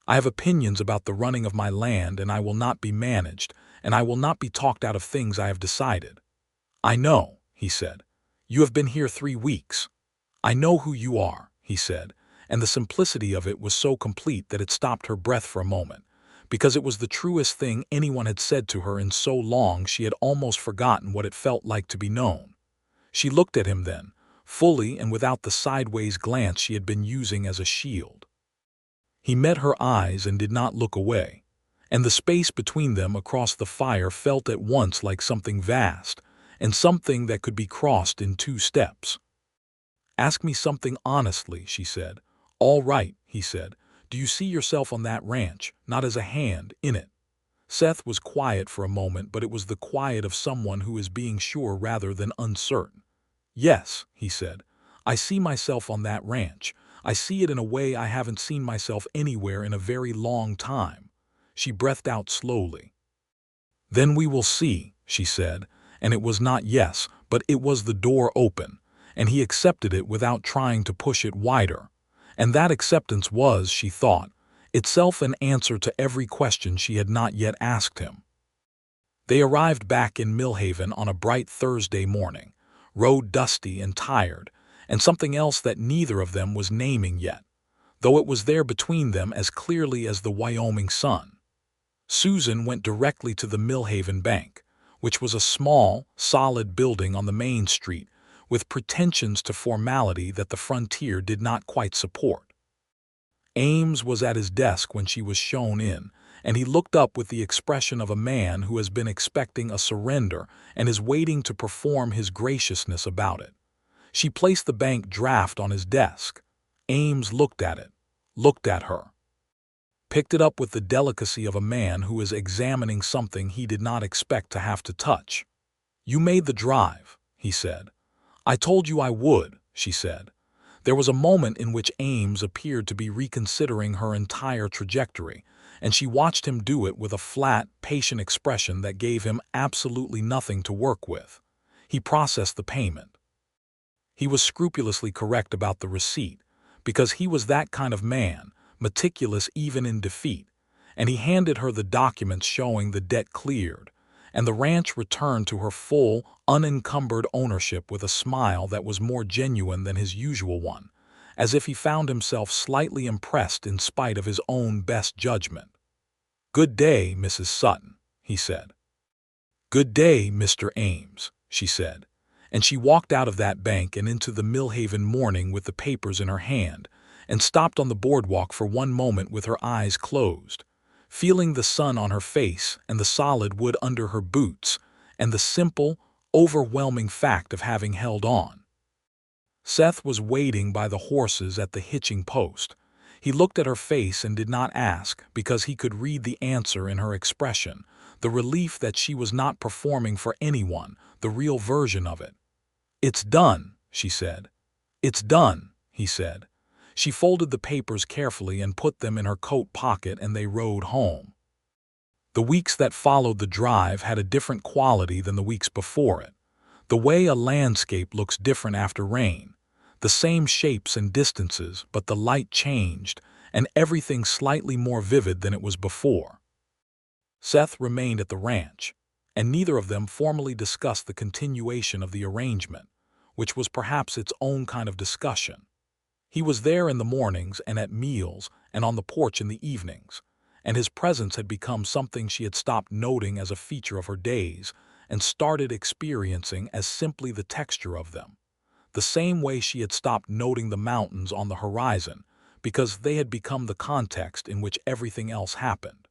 I have opinions about the running of my land, and I will not be managed, and I will not be talked out of things I have decided." "I know," he said. "You have been here 3 weeks. I know who you are," he said, and the simplicity of it was so complete that it stopped her breath for a moment, because it was the truest thing anyone had said to her in so long she had almost forgotten what it felt like to be known. She looked at him then, fully and without the sideways glance she had been using as a shield. He met her eyes and did not look away, and the space between them across the fire felt at once like something vast, and something that could be crossed in 2 steps. "Ask me something honestly," she said. "All right," he said. "Do you see yourself on that ranch, not as a hand in it?" Seth was quiet for a moment, but it was the quiet of someone who is being sure rather than uncertain. "Yes," he said. "I see myself on that ranch. I see it in a way I haven't seen myself anywhere in a very long time." She breathed out slowly. "Then we will see," she said, and it was not yes, but it was the door open, and he accepted it without trying to push it wider. And that acceptance was, she thought, itself an answer to every question she had not yet asked him. They arrived back in Millhaven on a bright Thursday morning, rode dusty and tired, and something else that neither of them was naming yet, though it was there between them as clearly as the Wyoming sun. Susan went directly to the Millhaven Bank, which was a small, solid building on the main street with pretensions to formality that the frontier did not quite support. Ames was at his desk when she was shown in, and he looked up with the expression of a man who has been expecting a surrender and is waiting to perform his graciousness about it. She placed the bank draft on his desk. Ames looked at it, looked at her, picked it up with the delicacy of a man who is examining something he did not expect to have to touch. "You made the drive," he said. "I told you I would," she said. There was a moment in which Ames appeared to be reconsidering her entire trajectory, and she watched him do it with a flat, patient expression that gave him absolutely nothing to work with. He processed the payment. He was scrupulously correct about the receipt, because he was that kind of man, meticulous even in defeat, and he handed her the documents showing the debt cleared, and the ranch returned to her full, unencumbered ownership with a smile that was more genuine than his usual one, as if he found himself slightly impressed in spite of his own best judgment. "Good day, Mrs. Sutton," he said. "Good day, Mr. Ames," she said, and she walked out of that bank and into the Millhaven morning with the papers in her hand, and stopped on the boardwalk for one moment with her eyes closed, feeling the sun on her face and the solid wood under her boots, and the simple, overwhelming fact of having held on. Seth was waiting by the horses at the hitching post. He looked at her face and did not ask, because he could read the answer in her expression, the relief that she was not performing for anyone, the real version of it. "It's done," she said. "It's done," he said. She folded the papers carefully and put them in her coat pocket, and they rode home. The weeks that followed the drive had a different quality than the weeks before it. The way a landscape looks different after rain. The same shapes and distances, but the light changed, and everything slightly more vivid than it was before. Seth remained at the ranch, and neither of them formally discussed the continuation of the arrangement, which was perhaps its own kind of discussion. He was there in the mornings and at meals and on the porch in the evenings, and his presence had become something she had stopped noting as a feature of her days and started experiencing as simply the texture of them, the same way she had stopped noting the mountains on the horizon because they had become the context in which everything else happened.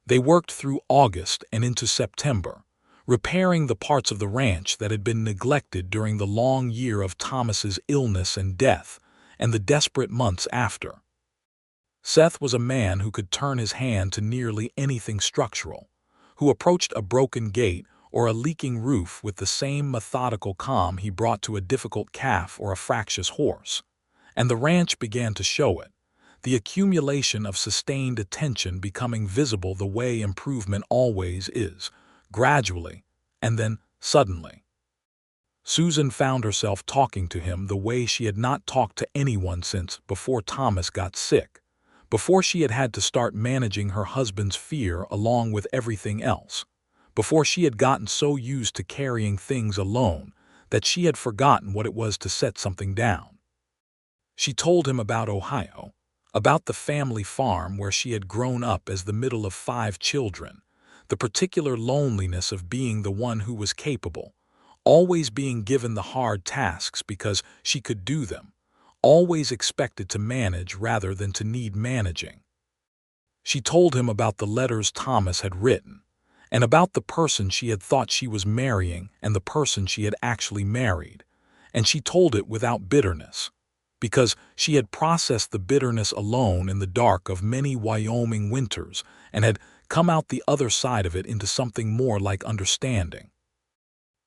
They worked through August and into September, repairing the parts of the ranch that had been neglected during the long year of Thomas's illness and death, and the desperate months after. Seth was a man who could turn his hand to nearly anything structural, who approached a broken gate or a leaking roof with the same methodical calm he brought to a difficult calf or a fractious horse. And the ranch began to show it, the accumulation of sustained attention becoming visible the way improvement always is, gradually, and then suddenly. Susan found herself talking to him the way she had not talked to anyone since before Thomas got sick, before she had had to start managing her husband's fear along with everything else, before she had gotten so used to carrying things alone that she had forgotten what it was to set something down. She told him about Ohio, about the family farm where she had grown up as the middle of 5 children, the particular loneliness of being the one who was capable, always being given the hard tasks because she could do them, always expected to manage rather than to need managing. She told him about the letters Thomas had written, and about the person she had thought she was marrying and the person she had actually married, and she told it without bitterness, because she had processed the bitterness alone in the dark of many Wyoming winters and had come out the other side of it into something more like understanding.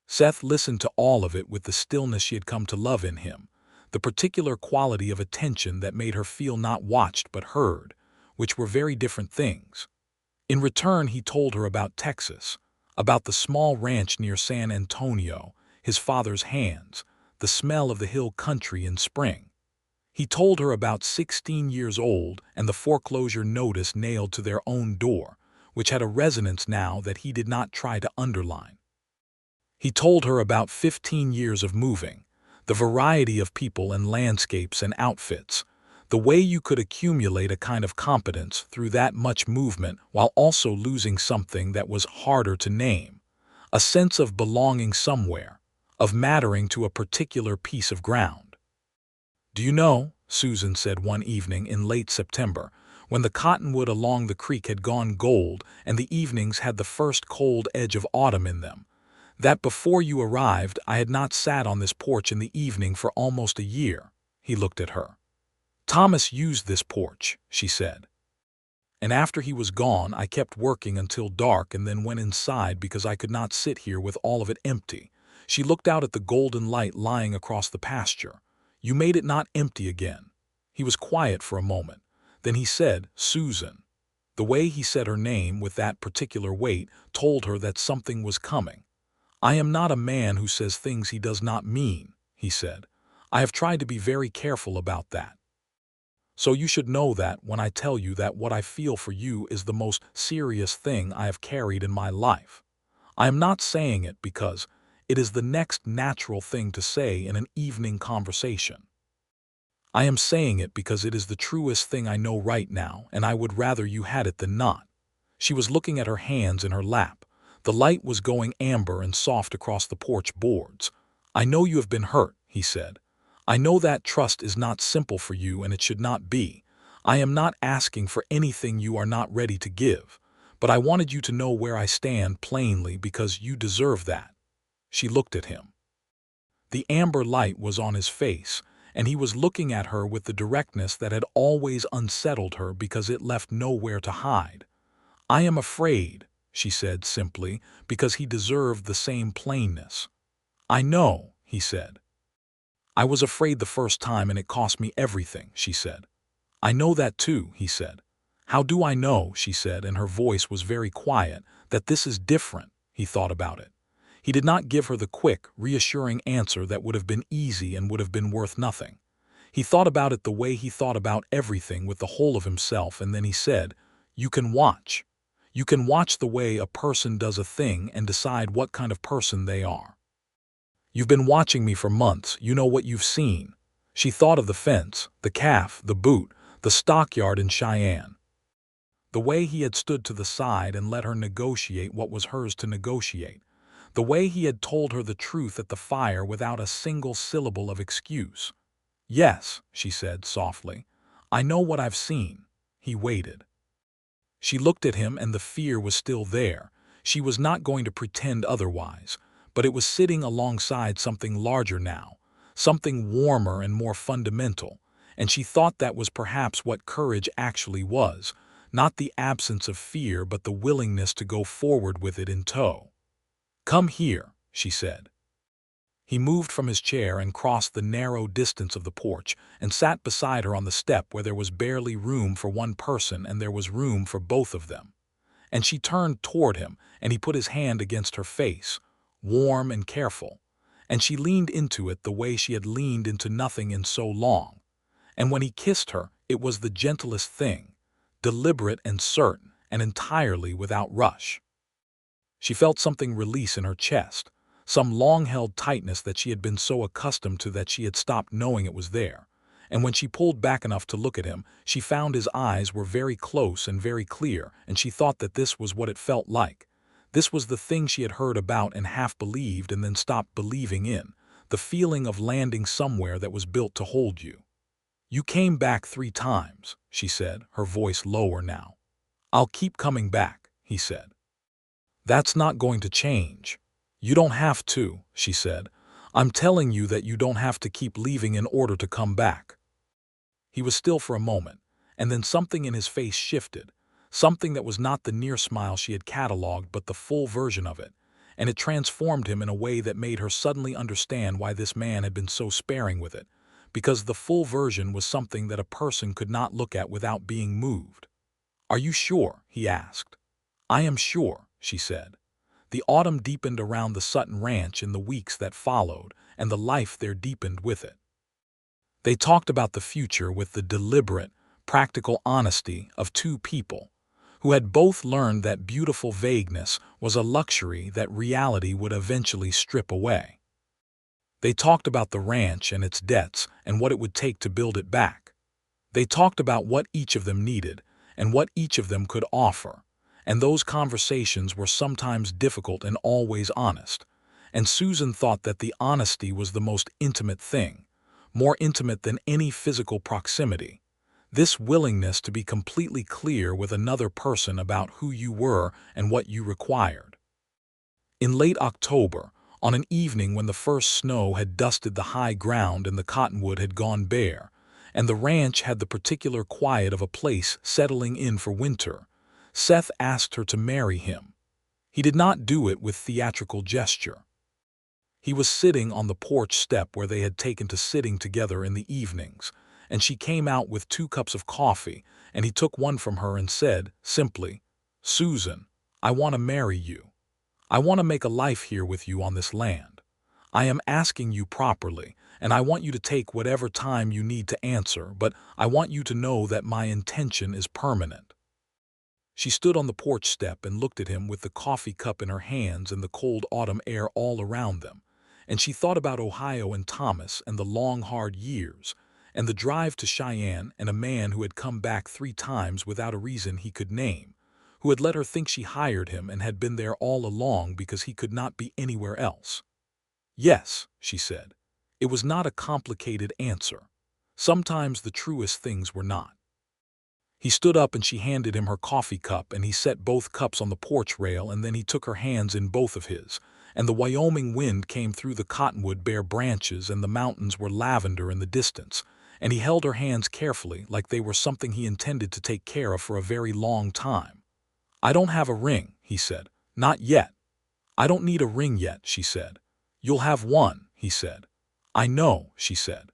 Seth listened to all of it with the stillness she had come to love in him, the particular quality of attention that made her feel not watched but heard, which were very different things. In return, he told her about Texas, about the small ranch near San Antonio, his father's hands, the smell of the hill country in spring. He told her about 16 years old and the foreclosure notice nailed to their own door, which had a resonance now that he did not try to underline. He told her about 15 years of moving, the variety of people and landscapes and outfits, the way you could accumulate a kind of competence through that much movement while also losing something that was harder to name, a sense of belonging somewhere, of mattering to a particular piece of ground. "Do you know," Susan said one evening in late September, when the cottonwood along the creek had gone gold and the evenings had the first cold edge of autumn in them, "that before you arrived I had not sat on this porch in the evening for almost a year." He looked at her. "Thomas used this porch," she said. "And after he was gone I kept working until dark and then went inside because I could not sit here with all of it empty." She looked out at the golden light lying across the pasture. "You made it not empty again." He was quiet for a moment. Then he said, "Susan." The way he said her name with that particular weight told her that something was coming. "I am not a man who says things he does not mean," he said. "I have tried to be very careful about that. So you should know that when I tell you that what I feel for you is the most serious thing I have carried in my life. I am not saying it because it is the next natural thing to say in an evening conversation. I am saying it because it is the truest thing I know right now, and I would rather you had it than not." She was looking at her hands in her lap. The light was going amber and soft across the porch boards. "I know you have been hurt," he said. "I know that trust is not simple for you and it should not be. I am not asking for anything you are not ready to give, but I wanted you to know where I stand plainly because you deserve that." She looked at him. The amber light was on his face, and he was looking at her with the directness that had always unsettled her because it left nowhere to hide. "I am afraid," she said simply, because he deserved the same plainness. "I know," he said. "I was afraid the first time and it cost me everything," she said. "I know that too," he said. "How do I know," she said, and her voice was very quiet, "that this is different?" He thought about it. He did not give her the quick, reassuring answer that would have been easy and would have been worth nothing. He thought about it the way he thought about everything with the whole of himself, and then he said, "You can watch. You can watch the way a person does a thing and decide what kind of person they are. You've been watching me for months, you know what you've seen." She thought of the fence, the calf, the boot, the stockyard in Cheyenne. The way he had stood to the side and let her negotiate what was hers to negotiate. The way he had told her the truth at the fire without a single syllable of excuse. "Yes," she said softly. "I know what I've seen." He waited. She looked at him and the fear was still there. She was not going to pretend otherwise, but it was sitting alongside something larger now, something warmer and more fundamental, and she thought that was perhaps what courage actually was, not the absence of fear but the willingness to go forward with it in tow. "Come here," she said. He moved from his chair and crossed the narrow distance of the porch and sat beside her on the step where there was barely room for one person and there was room for both of them. And she turned toward him and he put his hand against her face, warm and careful, and she leaned into it the way she had leaned into nothing in so long. And when he kissed her, it was the gentlest thing, deliberate and certain and entirely without rush. She felt something release in her chest, some long-held tightness that she had been so accustomed to that she had stopped knowing it was there. And when she pulled back enough to look at him, she found his eyes were very close and very clear, and she thought that this was what it felt like. This was the thing she had heard about and half believed and then stopped believing in, the feeling of landing somewhere that was built to hold you. "You came back 3 times," she said, her voice lower now. "I'll keep coming back," he said. "That's not going to change." "You don't have to," she said. "I'm telling you that you don't have to keep leaving in order to come back." He was still for a moment, and then something in his face shifted, something that was not the near smile she had catalogued but the full version of it, and it transformed him in a way that made her suddenly understand why this man had been so sparing with it, because the full version was something that a person could not look at without being moved. "Are you sure?" he asked. "I am sure," she said. The autumn deepened around the Sutton Ranch in the weeks that followed, and the life there deepened with it. They talked about the future with the deliberate, practical honesty of two people who had both learned that beautiful vagueness was a luxury that reality would eventually strip away. They talked about the ranch and its debts and what it would take to build it back. They talked about what each of them needed and what each of them could offer, and those conversations were sometimes difficult and always honest. And Susan thought that the honesty was the most intimate thing, more intimate than any physical proximity. This willingness to be completely clear with another person about who you were and what you required. In late October, on an evening when the first snow had dusted the high ground and the cottonwood had gone bare, and the ranch had the particular quiet of a place settling in for winter, Seth asked her to marry him. He did not do it with theatrical gesture. He was sitting on the porch step where they had taken to sitting together in the evenings, and she came out with 2 cups of coffee, and he took one from her and said, simply, "Susan, I want to marry you. I want to make a life here with you on this land. I am asking you properly, and I want you to take whatever time you need to answer, but I want you to know that my intention is permanent." She stood on the porch step and looked at him with the coffee cup in her hands and the cold autumn air all around them, and she thought about Ohio and Thomas and the long, hard years, and the drive to Cheyenne and a man who had come back 3 times without a reason he could name, who had let her think she hired him and had been there all along because he could not be anywhere else. "Yes," she said. It was not a complicated answer. Sometimes the truest things were not. He stood up and she handed him her coffee cup, and he set both cups on the porch rail, and then he took her hands in both of his, and the Wyoming wind came through the cottonwood bare branches and the mountains were lavender in the distance, and he held her hands carefully like they were something he intended to take care of for a very long time. "I don't have a ring," he said. "Not yet." "I don't need a ring yet," she said. "You'll have one," he said. "I know," she said.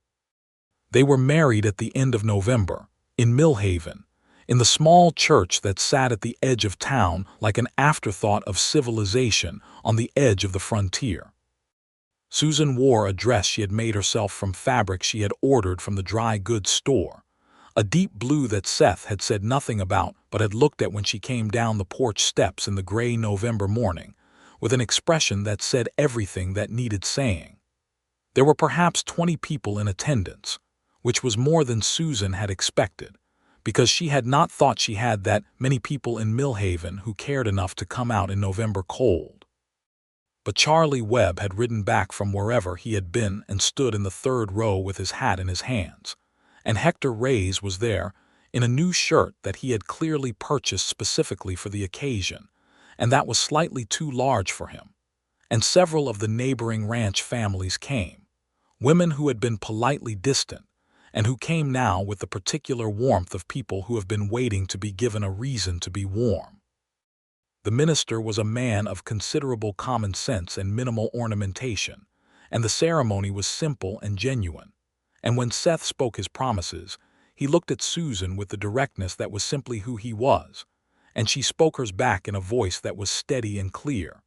They were married at the end of November, in Millhaven, in the small church that sat at the edge of town like an afterthought of civilization on the edge of the frontier. Susan wore a dress she had made herself from fabric she had ordered from the dry goods store, a deep blue that Seth had said nothing about but had looked at when she came down the porch steps in the gray November morning, with an expression that said everything that needed saying. There were perhaps 20 people in attendance, which was more than Susan had expected, because she had not thought she had that many people in Millhaven who cared enough to come out in November cold. But Charlie Webb had ridden back from wherever he had been and stood in the 3rd row with his hat in his hands, and Hector Reyes was there in a new shirt that he had clearly purchased specifically for the occasion, and that was slightly too large for him. And several of the neighboring ranch families came, women who had been politely distant, and who came now with the particular warmth of people who have been waiting to be given a reason to be warm. The minister was a man of considerable common sense and minimal ornamentation, and the ceremony was simple and genuine. And when Seth spoke his promises, he looked at Susan with the directness that was simply who he was, and she spoke hers back in a voice that was steady and clear,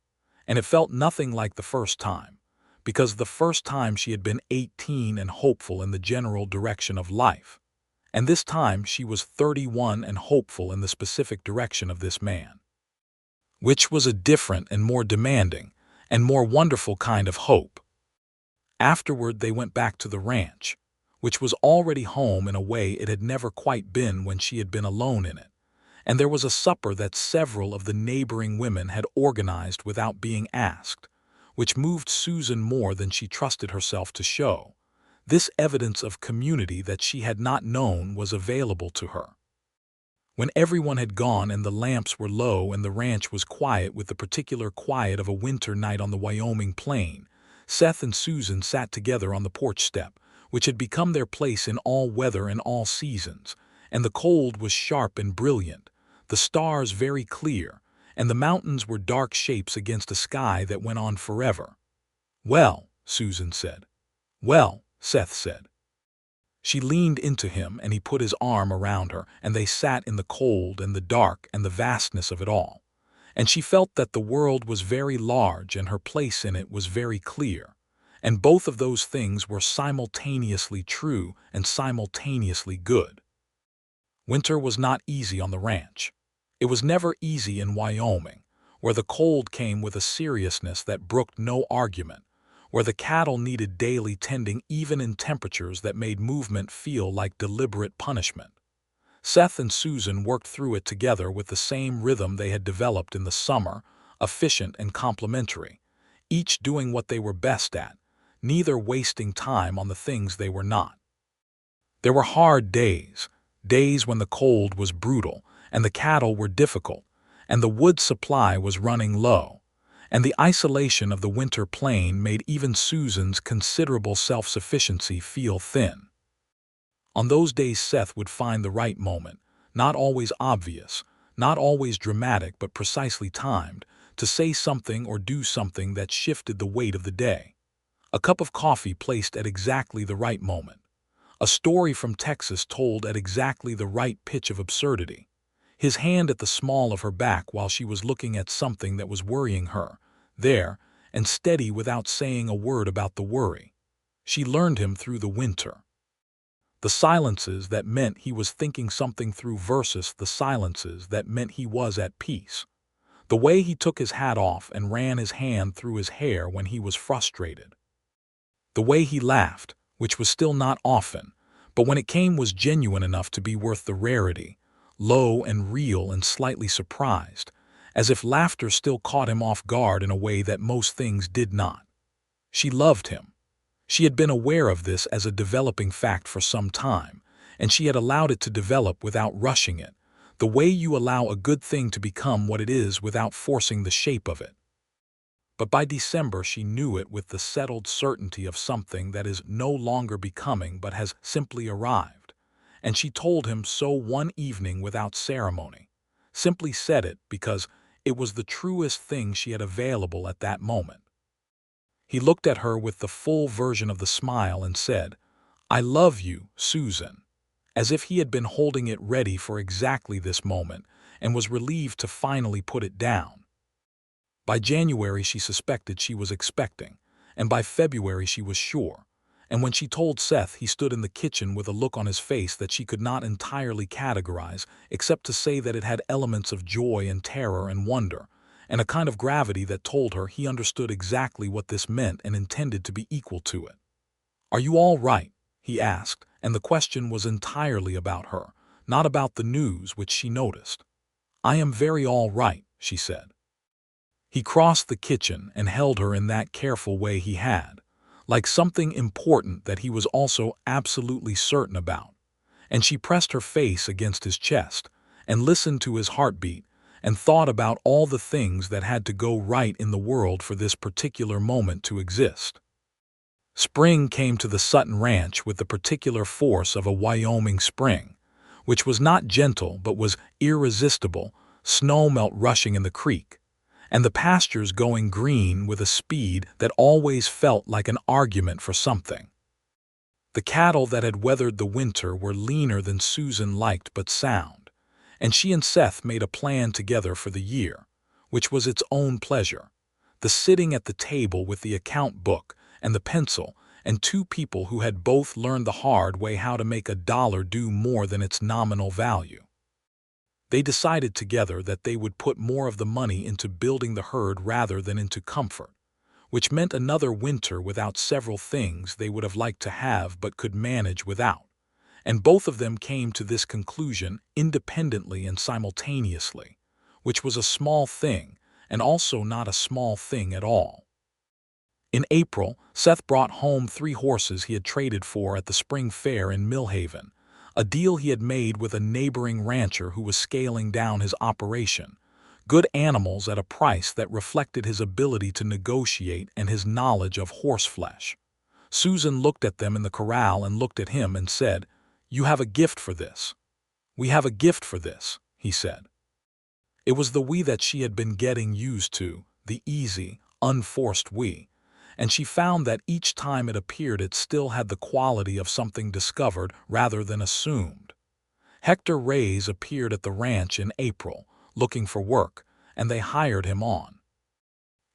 and it felt nothing like the first time, because the first time she had been 18 and hopeful in the general direction of life, and this time she was 31 and hopeful in the specific direction of this man, which was a different and more demanding and more wonderful kind of hope. Afterward they went back to the ranch, which was already home in a way it had never quite been when she had been alone in it, and there was a supper that several of the neighboring women had organized without being asked, which moved Susan more than she trusted herself to show. This evidence of community that she had not known was available to her. When everyone had gone and the lamps were low and the ranch was quiet with the particular quiet of a winter night on the Wyoming plain, Seth and Susan sat together on the porch step, which had become their place in all weather and all seasons, and the cold was sharp and brilliant, the stars very clear, and the mountains were dark shapes against a sky that went on forever. "Well," Susan said. "Well," Seth said. She leaned into him and he put his arm around her, and they sat in the cold and the dark and the vastness of it all. and she felt that the world was very large and her place in it was very clear. And both of those things were simultaneously true and simultaneously good. Winter was not easy on the ranch. It was never easy in Wyoming, where the cold came with a seriousness that brooked no argument, where the cattle needed daily tending even in temperatures that made movement feel like deliberate punishment. Seth and Susan worked through it together with the same rhythm they had developed in the summer, efficient and complementary, each doing what they were best at, neither wasting time on the things they were not. There were hard days, days when the cold was brutal, and the cattle were difficult, and the wood supply was running low, and the isolation of the winter plain made even Susan's considerable self-sufficiency feel thin. On those days Seth would find the right moment, not always obvious, not always dramatic but precisely timed, to say something or do something that shifted the weight of the day. A cup of coffee placed at exactly the right moment. A story from Texas told at exactly the right pitch of absurdity. His hand at the small of her back while she was looking at something that was worrying her, there, and steady without saying a word about the worry. She learned him through the winter. The silences that meant he was thinking something through versus the silences that meant he was at peace. The way he took his hat off and ran his hand through his hair when he was frustrated. The way he laughed, which was still not often, but when it came was genuine enough to be worth the rarity, low and real and slightly surprised, as if laughter still caught him off guard in a way that most things did not. She loved him. She had been aware of this as a developing fact for some time, and she had allowed it to develop without rushing it, the way you allow a good thing to become what it is without forcing the shape of it. But by December she knew it with the settled certainty of something that is no longer becoming but has simply arrived, and she told him so one evening without ceremony, simply said it because it was the truest thing she had available at that moment. He looked at her with the full version of the smile and said, "I love you, Susan," as if he had been holding it ready for exactly this moment and was relieved to finally put it down. By January she suspected she was expecting, and by February she was sure, and when she told Seth he stood in the kitchen with a look on his face that she could not entirely categorize except to say that it had elements of joy and terror and wonder, and a kind of gravity that told her he understood exactly what this meant and intended to be equal to it. "Are you all right?" he asked, and the question was entirely about her, not about the news which she noticed. "I am very all right," she said. He crossed the kitchen and held her in that careful way he had, like something important that he was also absolutely certain about, and she pressed her face against his chest and listened to his heartbeat and thought about all the things that had to go right in the world for this particular moment to exist. Spring came to the Sutton Ranch with the particular force of a Wyoming spring, which was not gentle but was irresistible, snow melt rushing in the creek, and the pastures going green with a speed that always felt like an argument for something. The cattle that had weathered the winter were leaner than Susan liked but sound, and she and Seth made a plan together for the year, which was its own pleasure, the sitting at the table with the account book and the pencil, and two people who had both learned the hard way how to make $1 do more than its nominal value. They decided together that they would put more of the money into building the herd rather than into comfort, which meant another winter without several things they would have liked to have but could manage without. And both of them came to this conclusion independently and simultaneously, which was a small thing and also not a small thing at all. In April, Seth brought home 3 horses he had traded for at the spring fair in Millhaven, a deal he had made with a neighboring rancher who was scaling down his operation. Good animals at a price that reflected his ability to negotiate and his knowledge of horseflesh. Susan looked at them in the corral and looked at him and said, "You have a gift for this." "We have a gift for this," he said. It was the we that she had been getting used to, the easy, unforced we, and she found that each time it appeared it still had the quality of something discovered rather than assumed. Hector Reyes appeared at the ranch in April, looking for work, and they hired him on.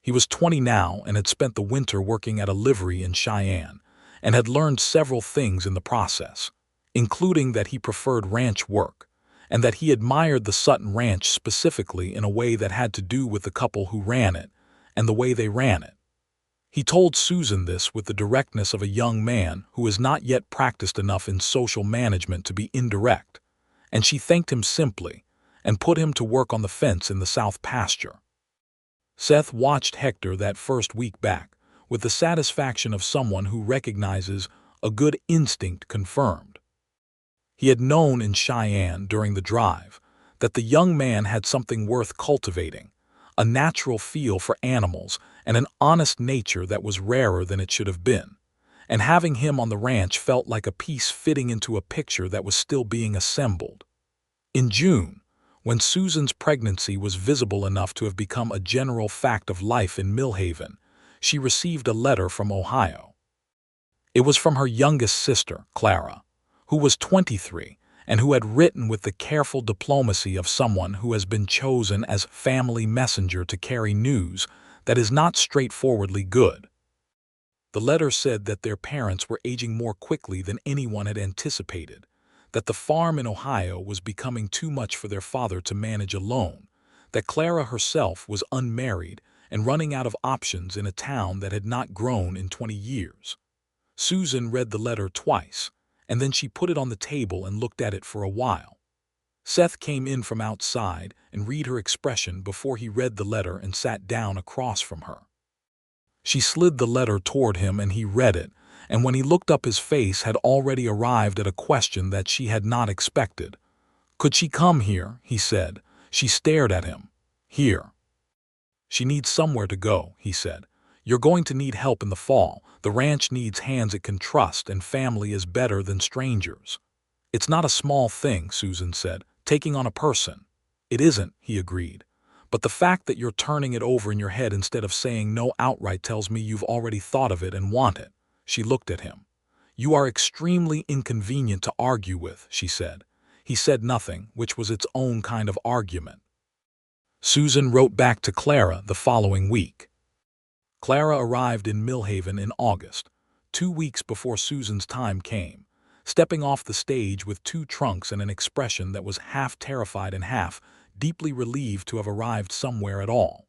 He was 20 now and had spent the winter working at a livery in Cheyenne, and had learned several things in the process, including that he preferred ranch work, and that he admired the Sutton Ranch specifically in a way that had to do with the couple who ran it, and the way they ran it. He told Susan this with the directness of a young man who has not yet practiced enough in social management to be indirect, and she thanked him simply, and put him to work on the fence in the south pasture. Seth watched Hector that first week back, with the satisfaction of someone who recognizes a good instinct confirmed. He had known in Cheyenne during the drive that the young man had something worth cultivating, a natural feel for animals and an honest nature that was rarer than it should have been, and having him on the ranch felt like a piece fitting into a picture that was still being assembled. In June, when Susan's pregnancy was visible enough to have become a general fact of life in Millhaven, she received a letter from Ohio. It was from her youngest sister, Clara, who was 23 and who had written with the careful diplomacy of someone who has been chosen as family messenger to carry news that is not straightforwardly good. The letter said that their parents were aging more quickly than anyone had anticipated, that the farm in Ohio was becoming too much for their father to manage alone, that Clara herself was unmarried and running out of options in a town that had not grown in 20 years. Susan read the letter twice, and then she put it on the table and looked at it for a while. Seth came in from outside and read her expression before he read the letter and sat down across from her. She slid the letter toward him and he read it, and when he looked up his face had already arrived at a question that she had not expected. "Could she come here?" he said. She stared at him. "Here." "She needs somewhere to go," he said. "You're going to need help in the fall. The ranch needs hands it can trust, and family is better than strangers." "It's not a small thing," Susan said, "taking on a person." "It isn't," he agreed. "But the fact that you're turning it over in your head instead of saying no outright tells me you've already thought of it and want it." She looked at him. "You are extremely inconvenient to argue with," she said. He said nothing, which was its own kind of argument. Susan wrote back to Clara the following week. Clara arrived in Millhaven in August, 2 weeks before Susan's time came, stepping off the stage with 2 trunks and an expression that was half terrified and half deeply relieved to have arrived somewhere at all.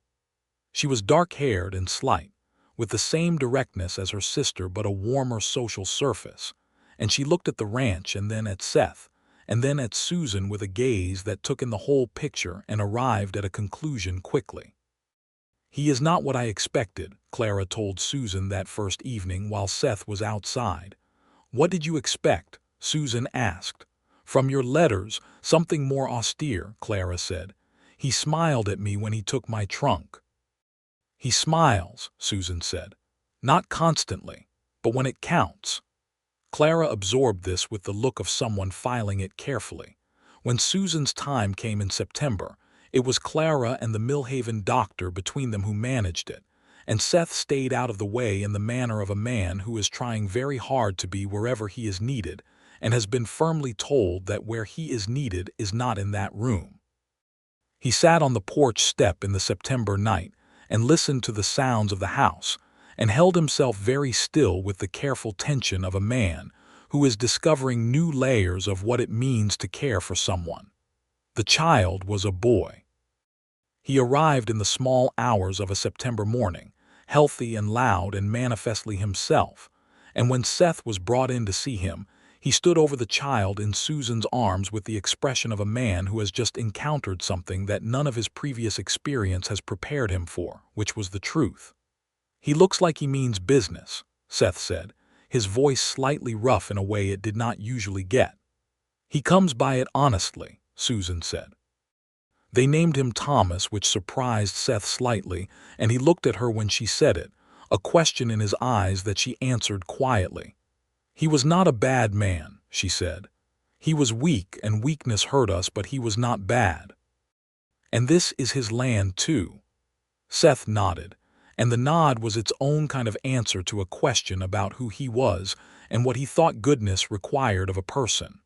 She was dark-haired and slight, with the same directness as her sister but a warmer social surface, and she looked at the ranch and then at Seth, and then at Susan with a gaze that took in the whole picture and arrived at a conclusion quickly. "He is not what I expected," Clara told Susan that first evening while Seth was outside. "What did you expect?" Susan asked. "From your letters, something more austere," Clara said. "He smiled at me when he took my trunk." "He smiles," Susan said. "Not constantly, but when it counts." Clara absorbed this with the look of someone filing it carefully. When Susan's time came in September, it was Clara and the Millhaven doctor between them who managed it, and Seth stayed out of the way in the manner of a man who is trying very hard to be wherever he is needed and has been firmly told that where he is needed is not in that room. He sat on the porch step in the September night and listened to the sounds of the house, and held himself very still with the careful tension of a man who is discovering new layers of what it means to care for someone. The child was a boy. He arrived in the small hours of a September morning, healthy and loud and manifestly himself, and when Seth was brought in to see him, he stood over the child in Susan's arms with the expression of a man who has just encountered something that none of his previous experience has prepared him for, which was the truth. "He looks like he means business," Seth said, his voice slightly rough in a way it did not usually get. "He comes by it honestly," Susan said. They named him Thomas, which surprised Seth slightly, and he looked at her when she said it, a question in his eyes that she answered quietly. "He was not a bad man," she said. "He was weak, and weakness hurt us, but he was not bad." "And this is his land, too?" Seth nodded, and the nod was its own kind of answer to a question about who he was and what he thought goodness required of a person.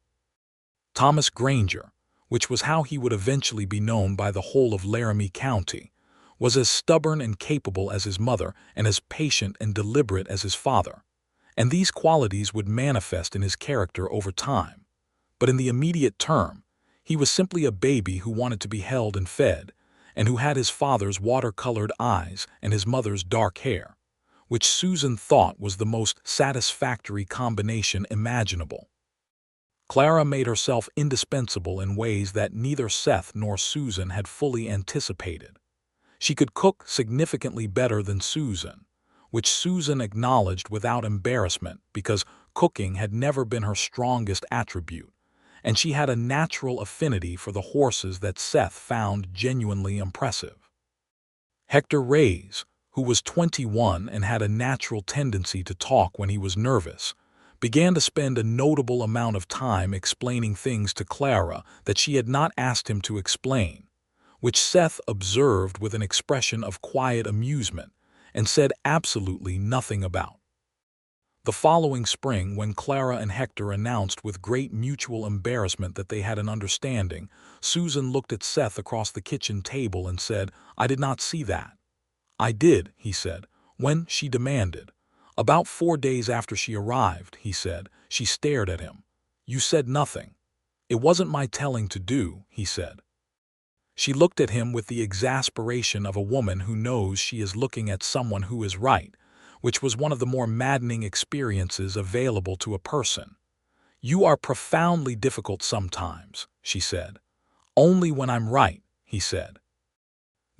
"Thomas Granger, which was how he would eventually be known by the whole of Laramie County, was as stubborn and capable as his mother and as patient and deliberate as his father, and these qualities would manifest in his character over time. But in the immediate term, he was simply a baby who wanted to be held and fed, and who had his father's water-colored eyes and his mother's dark hair, which Susan thought was the most satisfactory combination imaginable. Clara made herself indispensable in ways that neither Seth nor Susan had fully anticipated. She could cook significantly better than Susan, which Susan acknowledged without embarrassment because cooking had never been her strongest attribute, and she had a natural affinity for the horses that Seth found genuinely impressive. Hector Reyes, who was 21 and had a natural tendency to talk when he was nervous, began to spend a notable amount of time explaining things to Clara that she had not asked him to explain, which Seth observed with an expression of quiet amusement and said absolutely nothing about. The following spring, when Clara and Hector announced with great mutual embarrassment that they had an understanding, Susan looked at Seth across the kitchen table and said, "I did not see that." "I did," he said. "When?" she demanded. "About 4 days after she arrived," he said. She stared at him. "You said nothing." "It wasn't my telling to do," he said. She looked at him with the exasperation of a woman who knows she is looking at someone who is right, which was one of the more maddening experiences available to a person. "You are profoundly difficult sometimes," she said. "Only when I'm right," he said.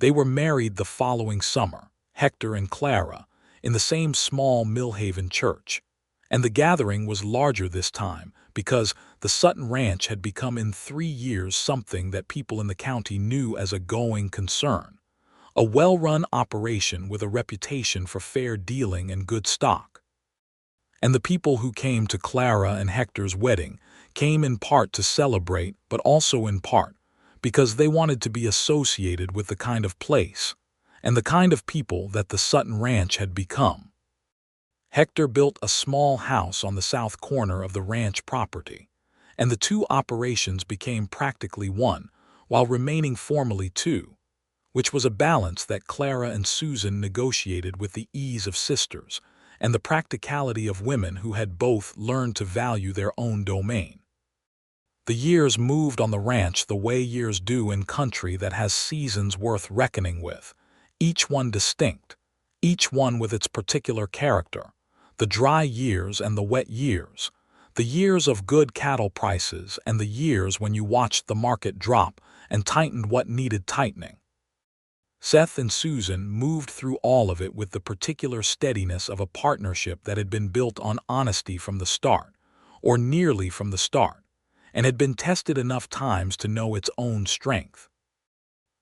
They were married the following summer, Hector and Clara, in the same small Millhaven church, and the gathering was larger this time because the Sutton Ranch had become in 3 years something that people in the county knew as a going concern, a well-run operation with a reputation for fair dealing and good stock. And the people who came to Clara and Hector's wedding came in part to celebrate, but also in part because they wanted to be associated with the kind of place and the kind of people that the Sutton Ranch had become. Hector built a small house on the south corner of the ranch property, and the two operations became practically one, while remaining formally two, which was a balance that Clara and Susan negotiated with the ease of sisters and the practicality of women who had both learned to value their own domain. The years moved on the ranch the way years do in country that has seasons worth reckoning with, each one distinct, each one with its particular character, the dry years and the wet years, the years of good cattle prices and the years when you watched the market drop and tightened what needed tightening. Seth and Susan moved through all of it with the particular steadiness of a partnership that had been built on honesty from the start, or nearly from the start, and had been tested enough times to know its own strength.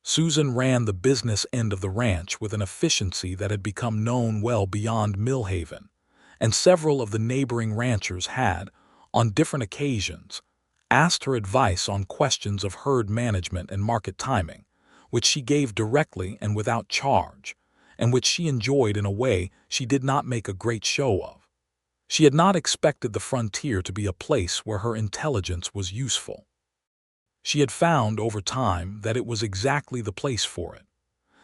Susan ran the business end of the ranch with an efficiency that had become known well beyond Millhaven, and several of the neighboring ranchers had, on different occasions, asked her advice on questions of herd management and market timing, which she gave directly and without charge, and which she enjoyed in a way she did not make a great show of. She had not expected the frontier to be a place where her intelligence was useful. She had found over time that it was exactly the place for it.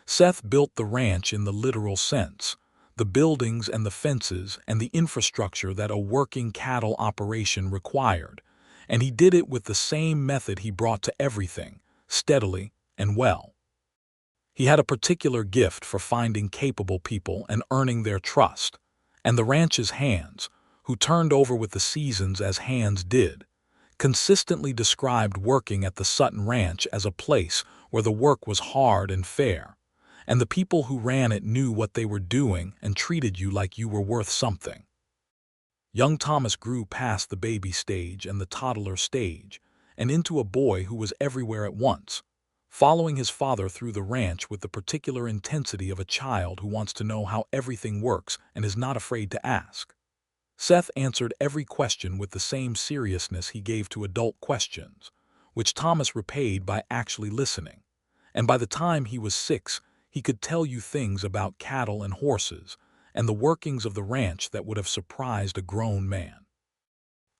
Seth built the ranch in the literal sense, the buildings and the fences and the infrastructure that a working cattle operation required, and he did it with the same method he brought to everything, steadily and well. He had a particular gift for finding capable people and earning their trust, and the ranch's hands, who turned over with the seasons as hands did, consistently described working at the Sutton Ranch as a place where the work was hard and fair, and the people who ran it knew what they were doing and treated you like you were worth something. Young Thomas grew past the baby stage and the toddler stage, and into a boy who was everywhere at once, following his father through the ranch with the particular intensity of a child who wants to know how everything works and is not afraid to ask. Seth answered every question with the same seriousness he gave to adult questions, which Thomas repaid by actually listening, and by the time he was 6, he could tell you things about cattle and horses and the workings of the ranch that would have surprised a grown man.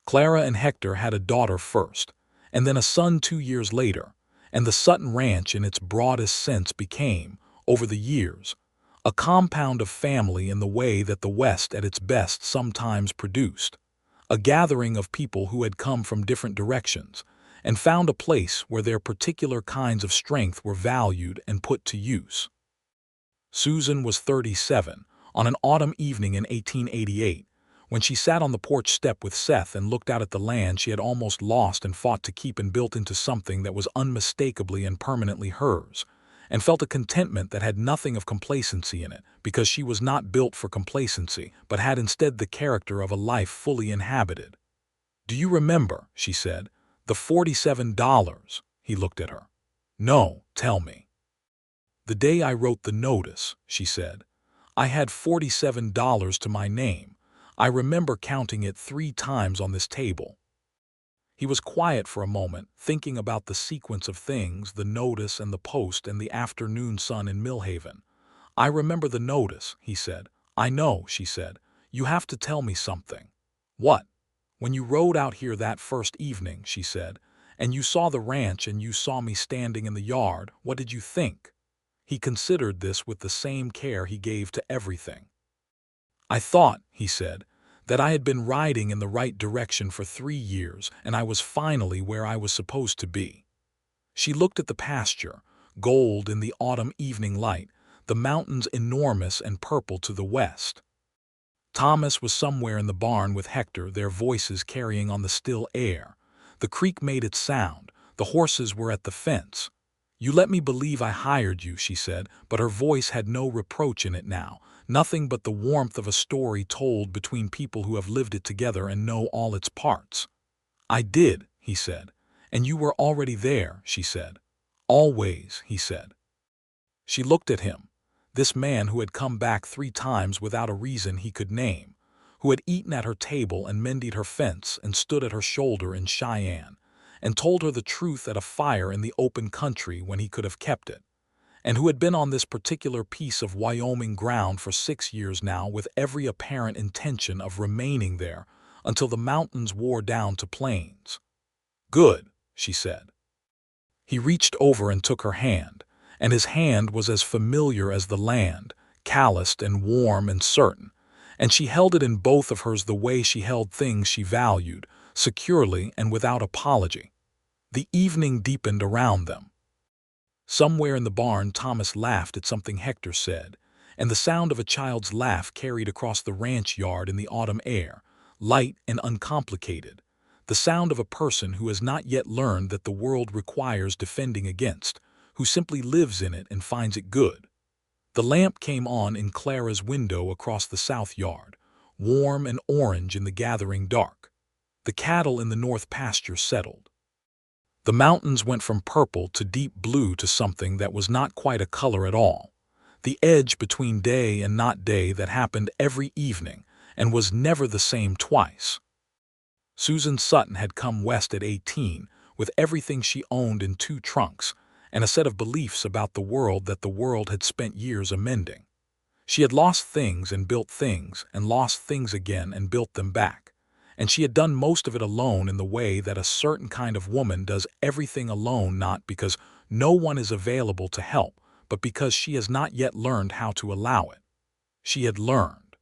Clara and Hector had a daughter first, and then a son 2 years later, and the Sutton Ranch in its broadest sense became, over the years, a compound of family in the way that the West at its best sometimes produced, a gathering of people who had come from different directions and found a place where their particular kinds of strength were valued and put to use. Susan was 37 on an autumn evening in 1888, when she sat on the porch step with Seth and looked out at the land she had almost lost and fought to keep and built into something that was unmistakably and permanently hers, and felt a contentment that had nothing of complacency in it, because she was not built for complacency, but had instead the character of a life fully inhabited. "Do you remember," she said, "the $47? He looked at her. "No, tell me." "The day I wrote the notice," she said. "I had $47 to my name. I remember counting it 3 times on this table." He was quiet for a moment, thinking about the sequence of things, the notice and the post and the afternoon sun in Millhaven. "I remember the notice," he said. "I know," she said. "You have to tell me something." "What?" "When you rode out here that first evening," she said, "and you saw the ranch and you saw me standing in the yard, what did you think?" He considered this with the same care he gave to everything. "I thought," he said, "that I had been riding in the right direction for 3 years, and I was finally where I was supposed to be." She looked at the pasture, gold in the autumn evening light, the mountains enormous and purple to the west. Thomas was somewhere in the barn with Hector, their voices carrying on the still air. The creek made its sound. The horses were at the fence. "You let me believe I hired you," she said, but her voice had no reproach in it now, nothing but the warmth of a story told between people who have lived it together and know all its parts. "I did," he said. "And you were already there," she said. "Always," he said. She looked at him, this man who had come back 3 times without a reason he could name, who had eaten at her table and mended her fence and stood at her shoulder in Cheyenne, and told her the truth at a fire in the open country when he could have kept it, and who had been on this particular piece of Wyoming ground for 6 years now with every apparent intention of remaining there until the mountains wore down to plains. "Good," she said. He reached over and took her hand, and his hand was as familiar as the land, calloused and warm and certain, and she held it in both of hers the way she held things she valued, securely and without apology. The evening deepened around them. Somewhere in the barn Thomas laughed at something Hector said, and the sound of a child's laugh carried across the ranch yard in the autumn air, light and uncomplicated, the sound of a person who has not yet learned that the world requires defending against, who simply lives in it and finds it good. The lamp came on in Clara's window across the south yard, warm and orange in the gathering dark. The cattle in the north pasture settled. The mountains went from purple to deep blue to something that was not quite a color at all, the edge between day and not day that happened every evening and was never the same twice. Susan Sutton had come west at 18 with everything she owned in 2 trunks and a set of beliefs about the world that the world had spent years amending. She had lost things and built things and lost things again and built them back. And she had done most of it alone in the way that a certain kind of woman does everything alone, not because no one is available to help, but because she has not yet learned how to allow it. She had learned.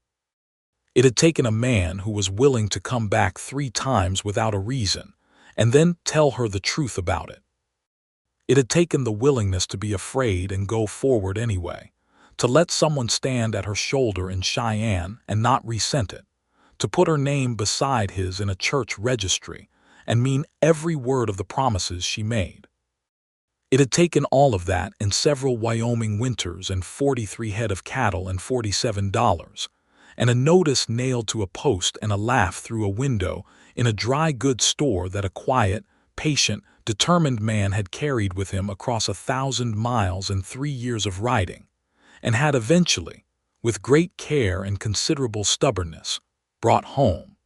It had taken a man who was willing to come back 3 times without a reason, and then tell her the truth about it. It had taken the willingness to be afraid and go forward anyway, to let someone stand at her shoulder in Cheyenne and not resent it, to put her name beside his in a church registry and mean every word of the promises she made. It had taken all of that in several Wyoming winters and 43 head of cattle and $47, and a notice nailed to a post and a laugh through a window in a dry goods store that a quiet, patient, determined man had carried with him across 1,000 miles in 3 years of riding, and had eventually, with great care and considerable stubbornness, brought home.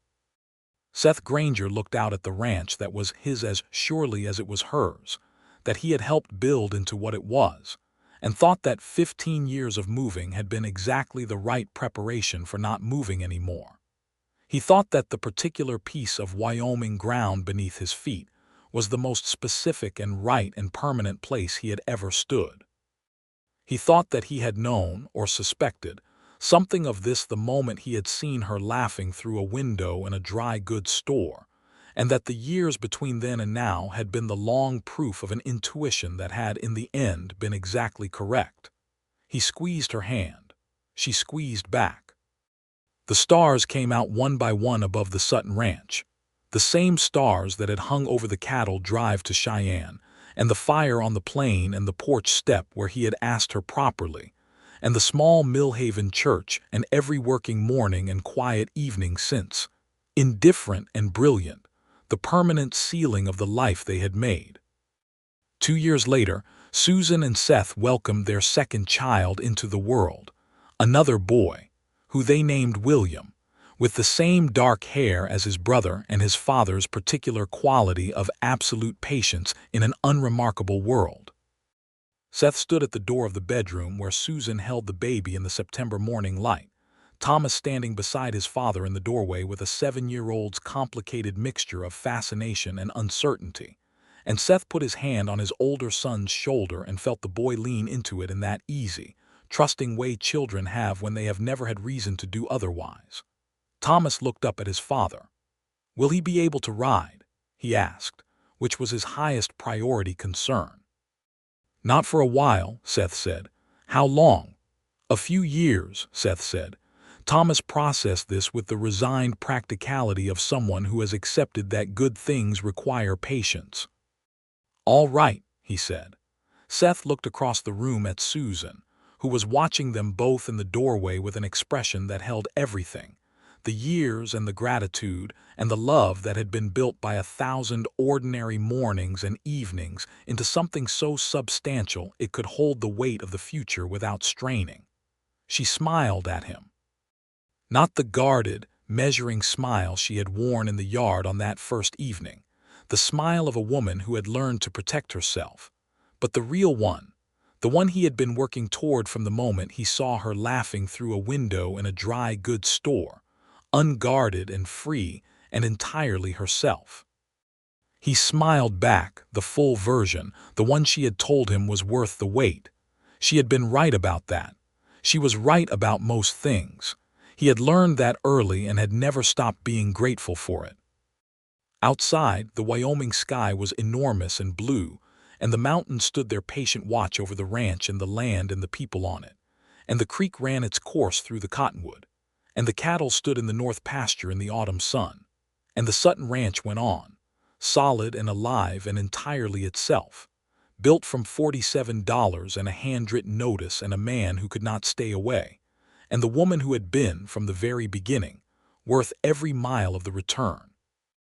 Seth Granger looked out at the ranch that was his as surely as it was hers, that he had helped build into what it was, and thought that 15 years of moving had been exactly the right preparation for not moving anymore. He thought that the particular piece of Wyoming ground beneath his feet was the most specific and right and permanent place he had ever stood. He thought that he had known, or suspected, something of this the moment he had seen her laughing through a window in a dry goods store, and that the years between then and now had been the long proof of an intuition that had in the end been exactly correct. He squeezed her hand. She squeezed back. The stars came out one by one above the Sutton ranch, the same stars that had hung over the cattle drive to Cheyenne, and the fire on the plain and the porch step where he had asked her properly, and the small Millhaven church and every working morning and quiet evening since, indifferent and brilliant, the permanent sealing of the life they had made. 2 years later, Susan and Seth welcomed their second child into the world, another boy, who they named William, with the same dark hair as his brother and his father's particular quality of absolute patience in an unremarkable world. Seth stood at the door of the bedroom where Susan held the baby in the September morning light, Thomas standing beside his father in the doorway with a 7-year-old's complicated mixture of fascination and uncertainty, and Seth put his hand on his older son's shoulder and felt the boy lean into it in that easy, trusting way children have when they have never had reason to do otherwise. Thomas looked up at his father. "Will he be able to ride?" he asked, which was his highest priority concern. "Not for a while," Seth said. "How long?" "A few years," Seth said. Thomas processed this with the resigned practicality of someone who has accepted that good things require patience. "All right," he said. Seth looked across the room at Susan, who was watching them both in the doorway with an expression that held everything, the years and the gratitude and the love that had been built by 1,000 ordinary mornings and evenings into something so substantial it could hold the weight of the future without straining. She smiled at him. Not the guarded, measuring smile she had worn in the yard on that first evening, the smile of a woman who had learned to protect herself, but the real one, the one he had been working toward from the moment he saw her laughing through a window in a dry goods store, unguarded and free and entirely herself. He smiled back, the full version, the one she had told him was worth the wait. She had been right about that. She was right about most things. He had learned that early and had never stopped being grateful for it. Outside, the Wyoming sky was enormous and blue, and the mountains stood their patient watch over the ranch and the land and the people on it, and the creek ran its course through the cottonwood, and the cattle stood in the north pasture in the autumn sun, and the Sutton ranch went on, solid and alive and entirely itself, built from $47 and a handwritten notice and a man who could not stay away, and the woman who had been, from the very beginning, worth every mile of the return.